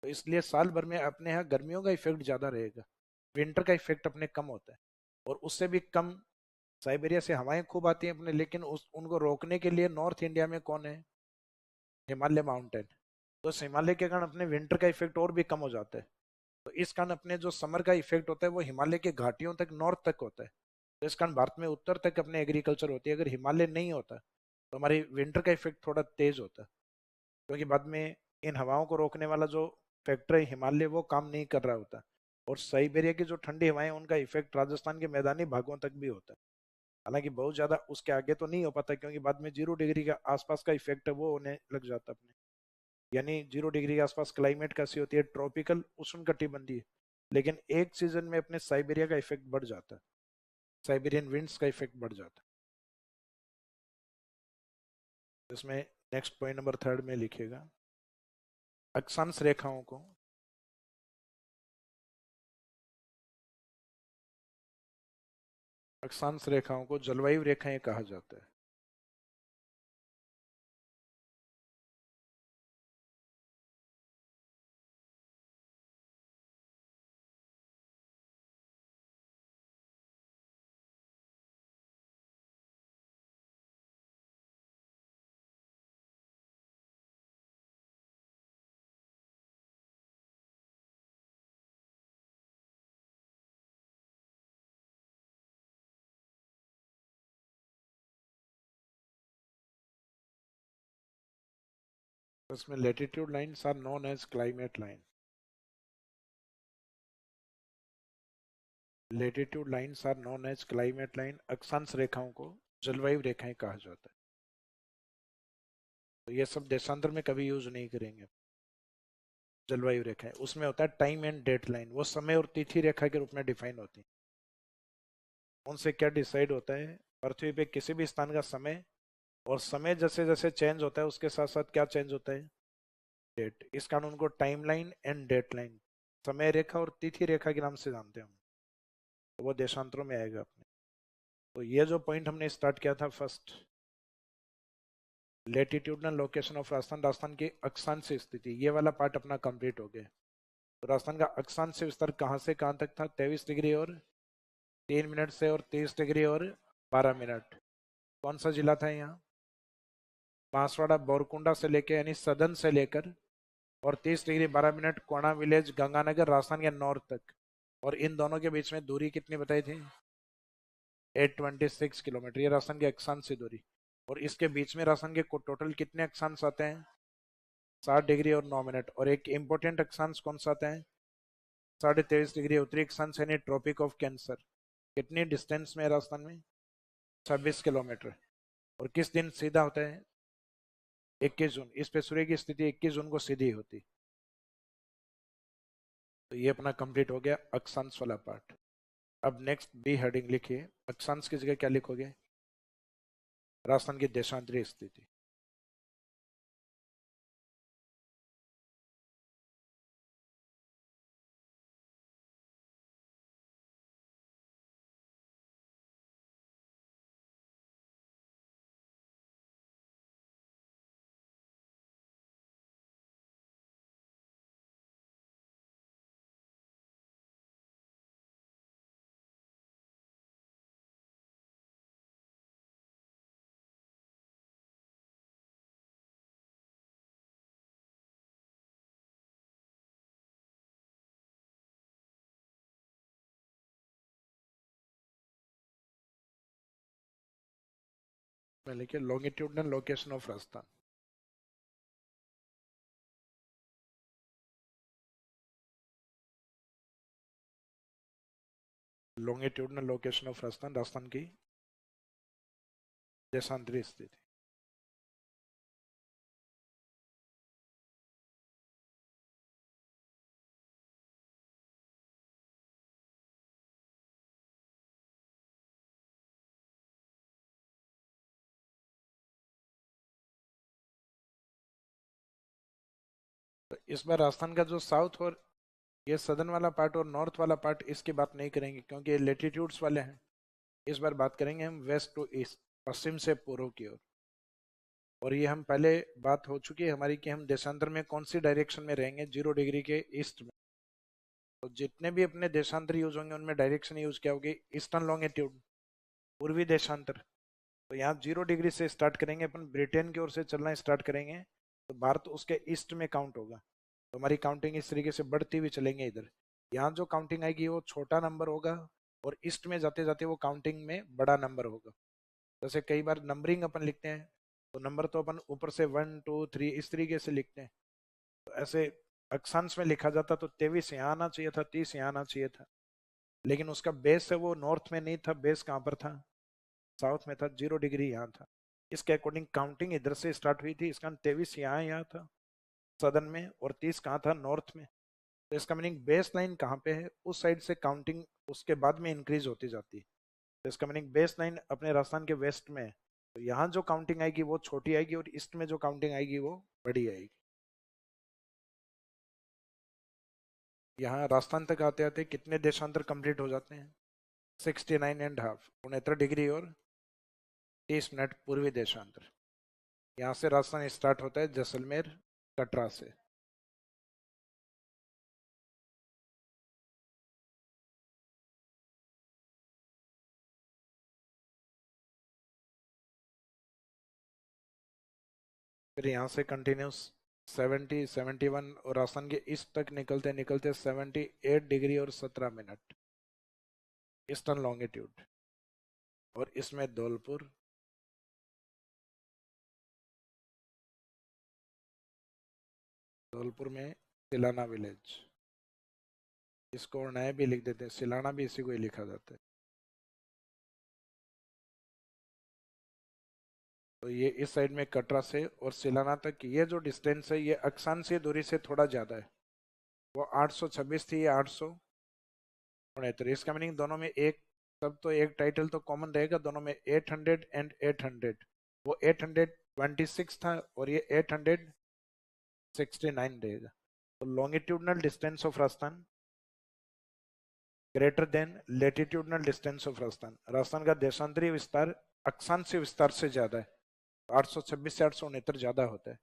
तो इसलिए साल भर में अपने यहाँ गर्मियों का इफेक्ट ज्यादा रहेगा, विंटर का इफेक्ट अपने कम होता है। और उससे भी कम साइबेरिया से हवाएं खूब आती हैं अपने, लेकिन उनको रोकने के लिए नॉर्थ इंडिया में कौन है, हिमालय माउंटेन। तो इस हिमालय के कारण अपने विंटर का इफेक्ट और भी कम हो जाता है। तो इस कारण अपने जो समर का इफेक्ट होता है वो हिमालय के घाटियों तक, नॉर्थ तक होता है। तो इस कारण भारत में उत्तर तक अपने एग्रीकल्चर होती है। अगर हिमालय नहीं होता तो हमारी विंटर का इफेक्ट थोड़ा तेज होता है, क्योंकि बाद में इन हवाओं को रोकने वाला जो फैक्टर है हिमालय वो काम नहीं कर रहा होता। और साइबेरिया की जो ठंडी हवाएं उनका इफेक्ट राजस्थान के मैदानी भागों तक भी होता है। हालांकि बहुत ज्यादा उसके आगे तो नहीं हो पाता, क्योंकि बाद में 0 डिग्री के आसपास का इफेक्ट है वो होने लग जाता है अपने। यानी 0 डिग्री के आसपास क्लाइमेट कैसी होती है, ट्रॉपिकल उष्ण कटिबंधीय। लेकिन एक सीजन में अपने साइबेरिया का इफेक्ट बढ़ जाता है, साइबेरियन विंड्स का इफेक्ट बढ़ जाता है। इसमें नेक्स्ट पॉइंट नंबर 3 में लिखिएगा, अक्षांश रेखाओं को अक्षांश रेखाओं को जलवायु रेखाएं कहा जाता है। इसमें latitude lines are known as climate line, latitude lines are known as climate line. अक्षांश रेखाओं को जलवायु रेखाएं कहा जाता है। तो ये सब देशांतर में कभी यूज नहीं करेंगे। जलवायु रेखाएं उसमें होता है टाइम एंड डेट लाइन, वो समय और तिथि रेखा के रूप में डिफाइन होती है। उनसे क्या डिसाइड होता है, पृथ्वी पे किसी भी स्थान का समय, और समय जैसे जैसे चेंज होता है उसके साथ साथ क्या चेंज होता है, डेट। इस कारण उनको time line and date line, समय रेखा और तिथि रेखा के नाम से जानते हैं हम। तो वो देशांतरों में आएगा अपने। तो ये जो पॉइंट हमने स्टार्ट किया था first, latitudinal location of Rajasthan, Rajasthan की अक्षांश स्थिति, ये वाला पार्ट अपना कंप्लीट हो गया। तो राजस्थान का अक्षांश विस्तार कहाँ से कहाँ तक था, 23 डिग्री और 3 मिनट से और 30 डिग्री और 12 मिनट। कौन सा जिला था यहाँ? बांसवाड़ा बोरकुंडा से लेके यानी सदन से लेकर और 30 डिग्री 12 मिनट कोणा विलेज गंगानगर राजस्थान के नॉर्थ तक। और इन दोनों के बीच में दूरी कितनी बताई थी? 826 किलोमीटर। ये राजस्थान के अक्षांश से दूरी। और इसके बीच में राजस्थान के टोटल कितने अक्षांश आते हैं? 60 डिग्री और 9 मिनट। और एक इंपॉर्टेंट अक्षांश कौन सा आता है? 23.5 डिग्री उत्तरी अक्षांश यानी ट्रॉपिक ऑफ कैंसर। कितनी डिस्टेंस में है राजस्थान में? 26 किलोमीटर। और किस दिन सीधा होता है? 21 जून। इस पे सूर्य की स्थिति 21 जून को सीधी होती। तो ये अपना कंप्लीट हो गया अक्षांश वाला पार्ट। अब नेक्स्ट बी हेडिंग लिखिए। अक्षांश की जगह क्या लिखोगे? राजस्थान की देशांतरी स्थिति। में लिखिए longitudinal location of Rajasthan. Longitudinal location of Rajasthan, Rajasthan की देशांतरी स्थिति। तो इस बार राजस्थान का जो साउथ और ये सदर्न वाला पार्ट और नॉर्थ वाला पार्ट इसकी बात नहीं करेंगे क्योंकि ये लेटीट्यूड्स वाले हैं। इस बार बात करेंगे हम वेस्ट टू ईस्ट, पश्चिम से पूर्व की ओर। और ये हम पहले बात हो चुकी है हमारी कि हम देशांतर में कौन सी डायरेक्शन में रहेंगे? 0 डिग्री के ईस्ट में। तो जितने भी अपने देशांतर यूज होंगे उनमें डायरेक्शन यूज क्या होगी? ईस्टर्न लॉन्गिट्यूड, पूर्वी देशांतर। तो यहाँ 0 डिग्री से स्टार्ट करेंगे अपन, ब्रिटेन की ओर से चलना स्टार्ट करेंगे तो भारत उसके ईस्ट में काउंट होगा। तो हमारी काउंटिंग इस तरीके से बढ़ती हुई चलेंगे। इधर यहाँ जो काउंटिंग आएगी वो छोटा नंबर होगा और ईस्ट में जाते जाते वो काउंटिंग में बड़ा नंबर होगा। जैसे कई बार नंबरिंग अपन लिखते हैं तो नंबर तो अपन ऊपर से 1 2 3 इस तरीके से लिखते हैं। तो ऐसे अक्षांश में लिखा जाता तो 23 यहाँ आना चाहिए था, 30 यहाँ आना चाहिए था। लेकिन उसका बेस है वो नॉर्थ में नहीं था, बेस कहाँ पर था? साउथ में था। 0 डिग्री यहाँ था। इसके अकॉर्डिंग काउंटिंग इधर से स्टार्ट हुई थी। इसका 23 यहाँ था सदन में और 30 कहाँ था? नॉर्थ में। तो इसका मीनिंग बेस लाइन कहाँ पे है? उस साइड से काउंटिंग उसके बाद में इंक्रीज होती जाती है। तो इसका मीनिंग बेस लाइन अपने राजस्थान के वेस्ट में है। तो यहाँ जो काउंटिंग आएगी वो छोटी आएगी और ईस्ट में जो काउंटिंग आएगी वो बड़ी आएगी। यहाँ राजस्थान तक आते आते कितने देशांतर कंप्लीट हो जाते हैं? 69.5, 69 डिग्री और 30 मिनट पूर्वी देशांतर। यहाँ से राजस्थान स्टार्ट होता है जैसलमेर कटरा से। फिर यहाँ से कंटिन्यूस 70 71 और राजस्थान के ईस्ट तक निकलते निकलते 78 डिग्री और 17 मिनट ईस्टर्न लॉन्गिट्यूड। और इसमें धौलपुर, धौलपुर में सिलाना विलेज, इसको और नए भी लिख देते हैं, सिलाना भी इसी को ही लिखा जाता है। तो ये इस साइड में कटरा से और सिलाना तक ये जो डिस्टेंस है ये अक्षांशीय दूरी से थोड़ा ज्यादा है। वो 826 थी, ये 869। इसका मीनिंग दोनों में एक, सब तो एक टाइटल तो कॉमन रहेगा दोनों में, 800 एंड 800। वो 826 था और ये 869 रहेगा। तो longitudinal distance of Rajasthan greater than latitudinal distance of Rajasthan. Rajasthan का देशांतरी विस्तार अक्षांशीय विस्तार से ज्यादा है। 826 से 869 ज्यादा होता है।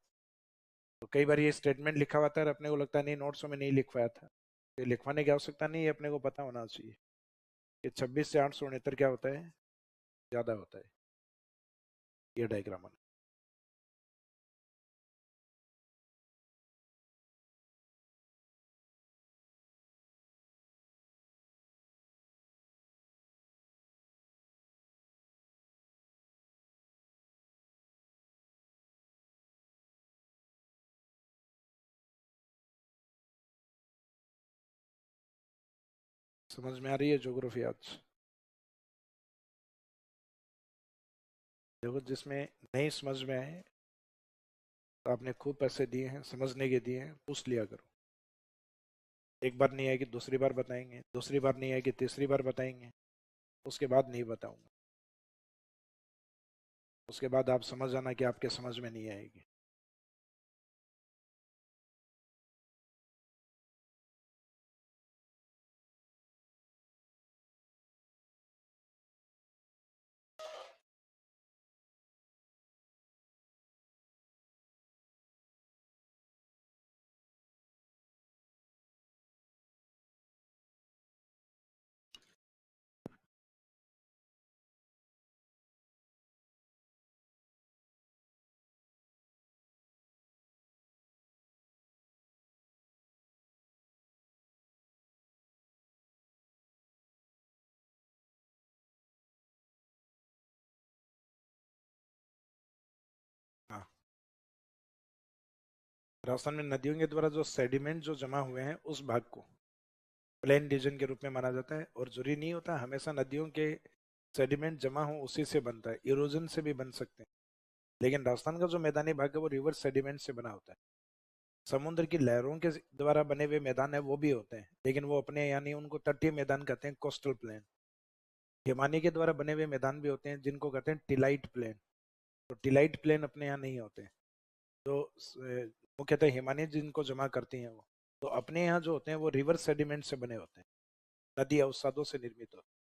तो कई बार ये स्टेटमेंट लिखा हुआ था और अपने को लगता है नहीं नोट्स में नहीं लिखवाया था। ये लिखवाने की आवश्यकता नहीं है, अपने को पता होना चाहिए। कि 26 से 869 क्या होता है, ज़्यादा होता है। ये डायग्राम है। समझ में आ रही है ज्योग्राफी आज? देखो, जिसमें नहीं समझ में आए तो आपने खूब पैसे दिए हैं, समझने के दिए हैं, पूछ लिया करो। एक बार नहीं आएगी दूसरी बार बताएंगे, दूसरी बार नहीं आएगी तीसरी बार बताएंगे, उसके बाद नहीं बताऊंगा। उसके बाद आप समझ आना कि आपके समझ में नहीं आएगी। हाँ, राजस्थान में नदियों के द्वारा जो सेडिमेंट जो जमा हुए हैं उस भाग को प्लेन रीजन के रूप में माना जाता है। और जरूरी नहीं होता हमेशा नदियों के सेडिमेंट जमा हो उसी से बनता है, इरोजन से भी बन सकते हैं। लेकिन राजस्थान का जो मैदानी भाग है वो रिवर सेडिमेंट से बना होता है। समुद्र की लहरों के द्वारा बने हुए मैदान है वो भी होते हैं, लेकिन वो अपने यानी उनको तटीय मैदान कहते हैं, कोस्टल प्लेन। हिमानी के द्वारा बने हुए मैदान भी होते हैं जिनको कहते हैं टिलाइट प्लेन। तो टिलाइट प्लेन अपने यहाँ नहीं होते। तो मुख्यतः हिमानी जिनको जमा करती हैं वो, तो अपने यहाँ जो होते हैं वो रिवर सेडिमेंट से बने होते हैं, नदी अवसादों से निर्मित होते हैं।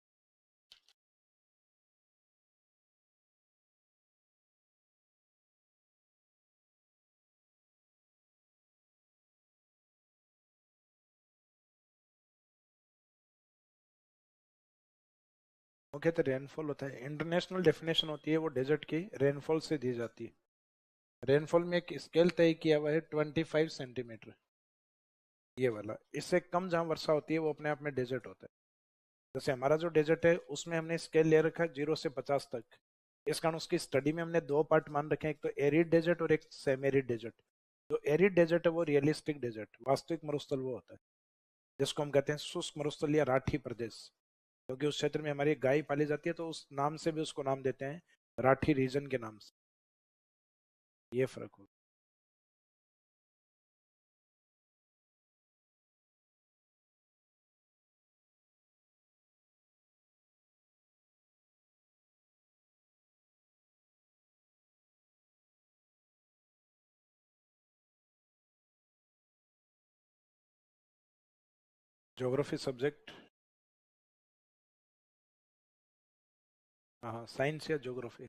मुख्यतः रेनफॉल होता है, इंटरनेशनल डेफिनेशन होती है वो डेजर्ट की रेनफॉल से दी जाती है। रेनफॉल में एक स्केल तय किया हुआ है 25 सेंटीमीटर, ये वाला। इससे कम जहाँ वर्षा होती है वो अपने आप में डेजर्ट होता है। जैसे हमारा जो डेजर्ट है उसमें हमने स्केल ले रखा है 0 से 50 तक। इस कारण उसकी स्टडी में हमने दो पार्ट मान रखे हैं, एक तो एरिड डेजर्ट और एक सेम एरिड डेजर्ट। जो एरिड डेजर्ट है वो रियलिस्टिक डेजर्ट, वास्तविक मरुस्थल वो होता है जिसको हम कहते हैं शुष्क मरुस्थल या राठी प्रदेश। क्योंकि उस क्षेत्र में हमारी गाय पाली जाती है तो उस नाम से भी उसको नाम देते हैं, राठी रीजन के नाम से। ये फर्क हो। ज्योग्राफी सब्जेक्ट, हाँ हाँ, साइंस या ज्योग्राफी।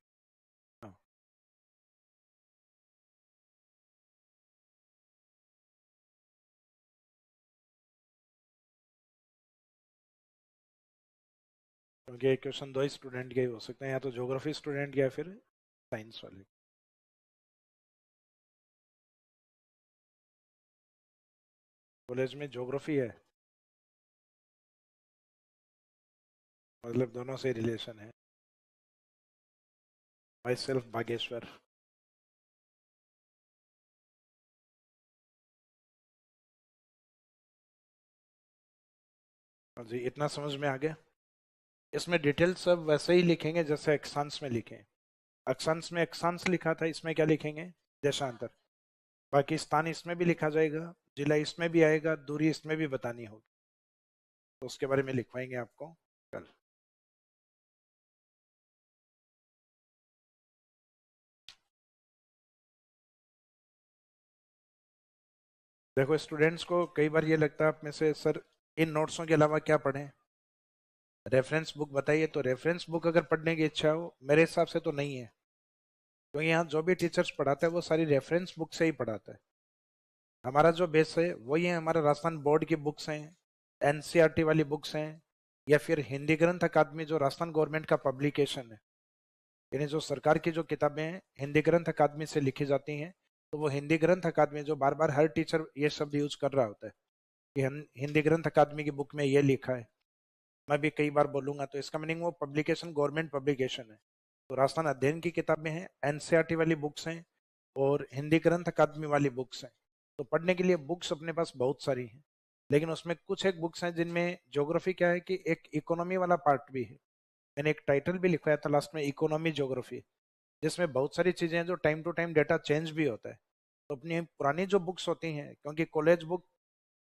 हाँ, क्योंकि एक क्वेश्चन दो ही स्टूडेंट के ही हो सकते हैं, या तो ज्योग्राफी स्टूडेंट या फिर साइंस वाले। कॉलेज में ज्योग्राफी है, मतलब दोनों से रिलेशन है। My self Bageshwar. हाँ जी, इतना समझ में आ गया। इसमें डिटेल सब वैसे ही लिखेंगे जैसे अक्षांश में लिखे। अक्षांश में अक्षांश लिखा था, इसमें क्या लिखेंगे, देशांतर। बाकी स्थान इसमें भी लिखा जाएगा, जिला इसमें भी आएगा, दूरी इसमें भी बतानी होगी। तो उसके बारे में लिखवाएंगे आपको कल। देखो, स्टूडेंट्स को कई बार ये लगता है आप में से, सर इन नोट्सों के अलावा क्या पढ़ें, रेफरेंस बुक बताइए। तो रेफरेंस बुक अगर पढ़ने की इच्छा हो, मेरे हिसाब से तो नहीं है। क्योंकि यहाँ जो भी टीचर्स पढ़ाता है वो सारी रेफरेंस बुक से ही पढ़ाता है। हमारा जो बेस है वही है, हमारा राजस्थान बोर्ड की बुक्स हैं, एनसीईआरटी वाली बुक्स हैं, या फिर हिंदी ग्रंथ अकादमी जो राजस्थान गवर्नमेंट का पब्लिकेशन है, यानी जो सरकार की जो किताबें हैं हिंदी ग्रंथ अकादमी से लिखी जाती हैं, तो वो हिंदी ग्रंथ अकादमी जो बार बार हर टीचर ये शब्द यूज कर रहा होता है कि हिंदी ग्रंथ अकादमी की बुक में ये लिखा है, मैं भी कई बार बोलूंगा, तो इसका मीनिंग वो पब्लिकेशन गवर्नमेंट पब्लिकेशन है। तो राजस्थान अध्ययन की किताबें हैं, एनसीईआरटी वाली बुक्स हैं, और हिंदी ग्रंथ अकादमी वाली बुक्स हैं। तो पढ़ने के लिए बुक्स अपने पास बहुत सारी हैं, लेकिन उसमें कुछ एक बुक्स हैं जिनमें ज्योग्राफी क्या है कि एक इकोनॉमी वाला पार्ट भी है। मैंने एक टाइटल भी लिखवाया था लास्ट में, इकोनॉमी ज्योग्राफी, जिसमें बहुत सारी चीजें हैं जो time to time data change भी होता है। तो अपनी पुरानी जो बुक्स होती हैं, क्योंकि कॉलेज बुक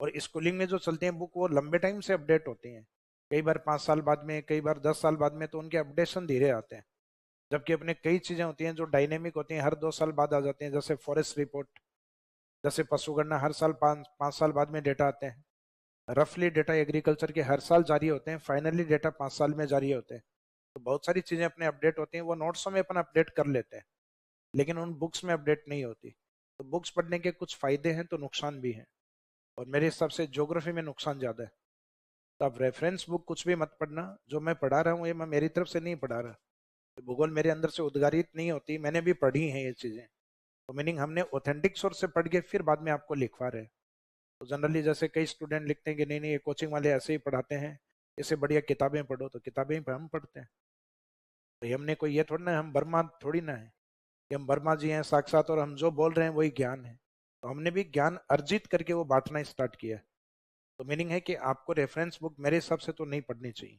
और स्कूलिंग में जो चलती हैं बुक, वो लंबे टाइम से अपडेट होती हैं, कई बार 5 साल बाद में, कई बार 10 साल बाद में, तो उनके अपडेशन धीरे आते हैं। जबकि अपने कई चीजें होती हैं जो डायनेमिक होती हैं, हर 2 साल बाद आ जाती हैं, जैसे फॉरेस्ट रिपोर्ट, जैसे पशुगणना, हर साल 5 5 साल बाद में डेटा आते हैं। रफली डेटा एग्रीकल्चर के हर साल जारी होते हैं, फाइनली डेटा 5 साल में जारी होते हैं। तो बहुत सारी चीजें अपने अपडेट होती हैं, वो नोट्सों में अपन अपडेट कर लेते हैं, लेकिन उन बुक्स में अपडेट नहीं होती। तो बुक्स पढ़ने के कुछ फायदे हैं तो नुकसान भी हैं, और मेरे हिसाब से ज्योग्राफी में नुकसान ज्यादा है। तो आप रेफरेंस बुक कुछ भी मत पढ़ना, जो मैं पढ़ा रहा हूँ ये मैं मेरी तरफ से नहीं पढ़ा रहा, तो भूगोल मेरे अंदर से उद्गारित नहीं होती, मैंने भी पढ़ी है ये चीजें। तो मीनिंग हमने ऑथेंटिक सोर्स से पढ़ के फिर बाद में आपको लिखवा रहे हैं। तो जनरली जैसे कई स्टूडेंट लिखते हैं कि नहीं नहीं ये कोचिंग वाले ऐसे ही पढ़ाते हैं, इससे बढ़िया किताबें पढ़ो, तो किताबें ही हम पढ़ते हैं। तो हमने कोई ये थोड़ी ना, हम बर्मा थोड़ी ना है कि हम वर्मा जी हैं साक्षात और हम जो बोल रहे हैं वही ज्ञान है। तो हमने भी ज्ञान अर्जित करके वो बांटना स्टार्ट किया। तो मीनिंग है कि आपको रेफरेंस बुक मेरे हिसाब से तो नहीं पढ़नी चाहिए,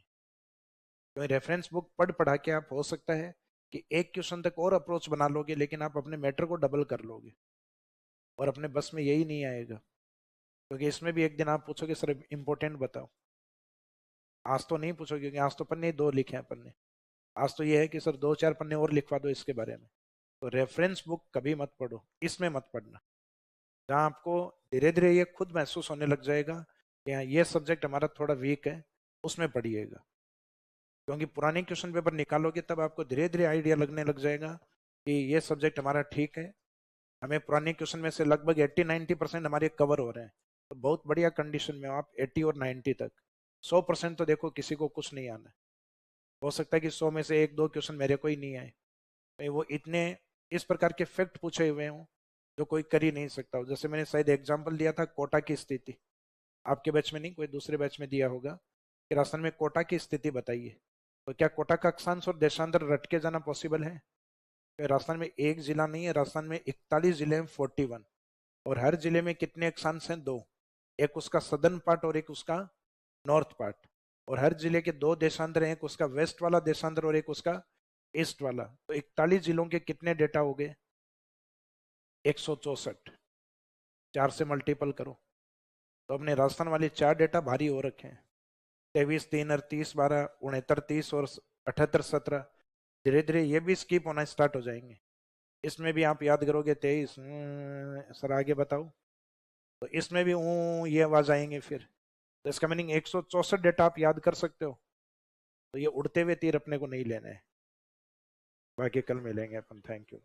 क्योंकि रेफरेंस बुक पढ़ पढ़ा के आप हो सकता है कि एक क्वेश्चन तक और अप्रोच बना लोगे, लेकिन आप अपने मैटर को डबल कर लोगे, और अपने बस में यही नहीं आएगा। क्योंकि इसमें भी एक दिन आप पूछोगे सर इंपॉर्टेंट बताओ, आज तो नहीं पूछोगे क्योंकि आज तो पन्ने 2 लिखे हैं पन्ने, आज तो ये है कि सर 2 4 पन्ने और लिखवा दो इसके बारे में। तो रेफरेंस बुक कभी मत पढ़ो, इसमें मत पढ़ना। जहाँ आपको धीरे धीरे ये खुद महसूस होने लग जाएगा कि हाँ ये सब्जेक्ट हमारा थोड़ा वीक है, उसमें पढ़िएगा। क्योंकि पुराने क्वेश्चन पेपर निकालोगे तब आपको धीरे धीरे आइडिया लगने लग जाएगा कि ये सब्जेक्ट हमारा ठीक है, हमें पुराने क्वेश्चन में से लगभग 80 90% हमारे कवर हो रहे हैं। तो बहुत बढ़िया कंडीशन में हो आप 80 और 90 तक। 100% तो देखो किसी को कुछ नहीं आना है, हो सकता है कि 100 में से 1 2 क्वेश्चन मेरे को ही नहीं आए, तो वो इतने इस प्रकार के फैक्ट पूछे हुए हों जो कोई कर ही नहीं सकता हो। जैसे मैंने शायद एग्जाम्पल दिया था कोटा की स्थिति, आपके बैच में नहीं कोई दूसरे बैच में दिया होगा कि राजस्थान में कोटा की स्थिति बताइए। तो क्या कोटा का अक्षांश और देशांतर रट के जाना पॉसिबल है? तो राजस्थान में एक जिला नहीं है, राजस्थान में 41 जिले हैं, 41, और हर जिले में कितने अक्षांश हैं? 2, एक उसका सदर्न पार्ट और एक उसका नॉर्थ पार्ट। और हर जिले के 2 देशांतर हैं, एक उसका वेस्ट वाला देशांतर और एक उसका ईस्ट वाला। तो 41 जिलों के कितने डेटा हो गए? 164, 4 से मल्टीपल करो। तो अपने राजस्थान वाले 4 डेटा भारी हो रखे हैं, 23 3 38 12 69 30 और 78 17। धीरे धीरे ये भी स्किप होना स्टार्ट हो जाएंगे। इसमें भी आप याद करोगे 23, सर आगे बताओ, तो इसमें भी ये आवाज आएंगे फिर। तो इसका मीनिंग 164 डेटा आप याद कर सकते हो। तो ये उड़ते हुए तीर अपने को नहीं लेने हैं। बाकी कल मिलेंगे अपन, थैंक यू।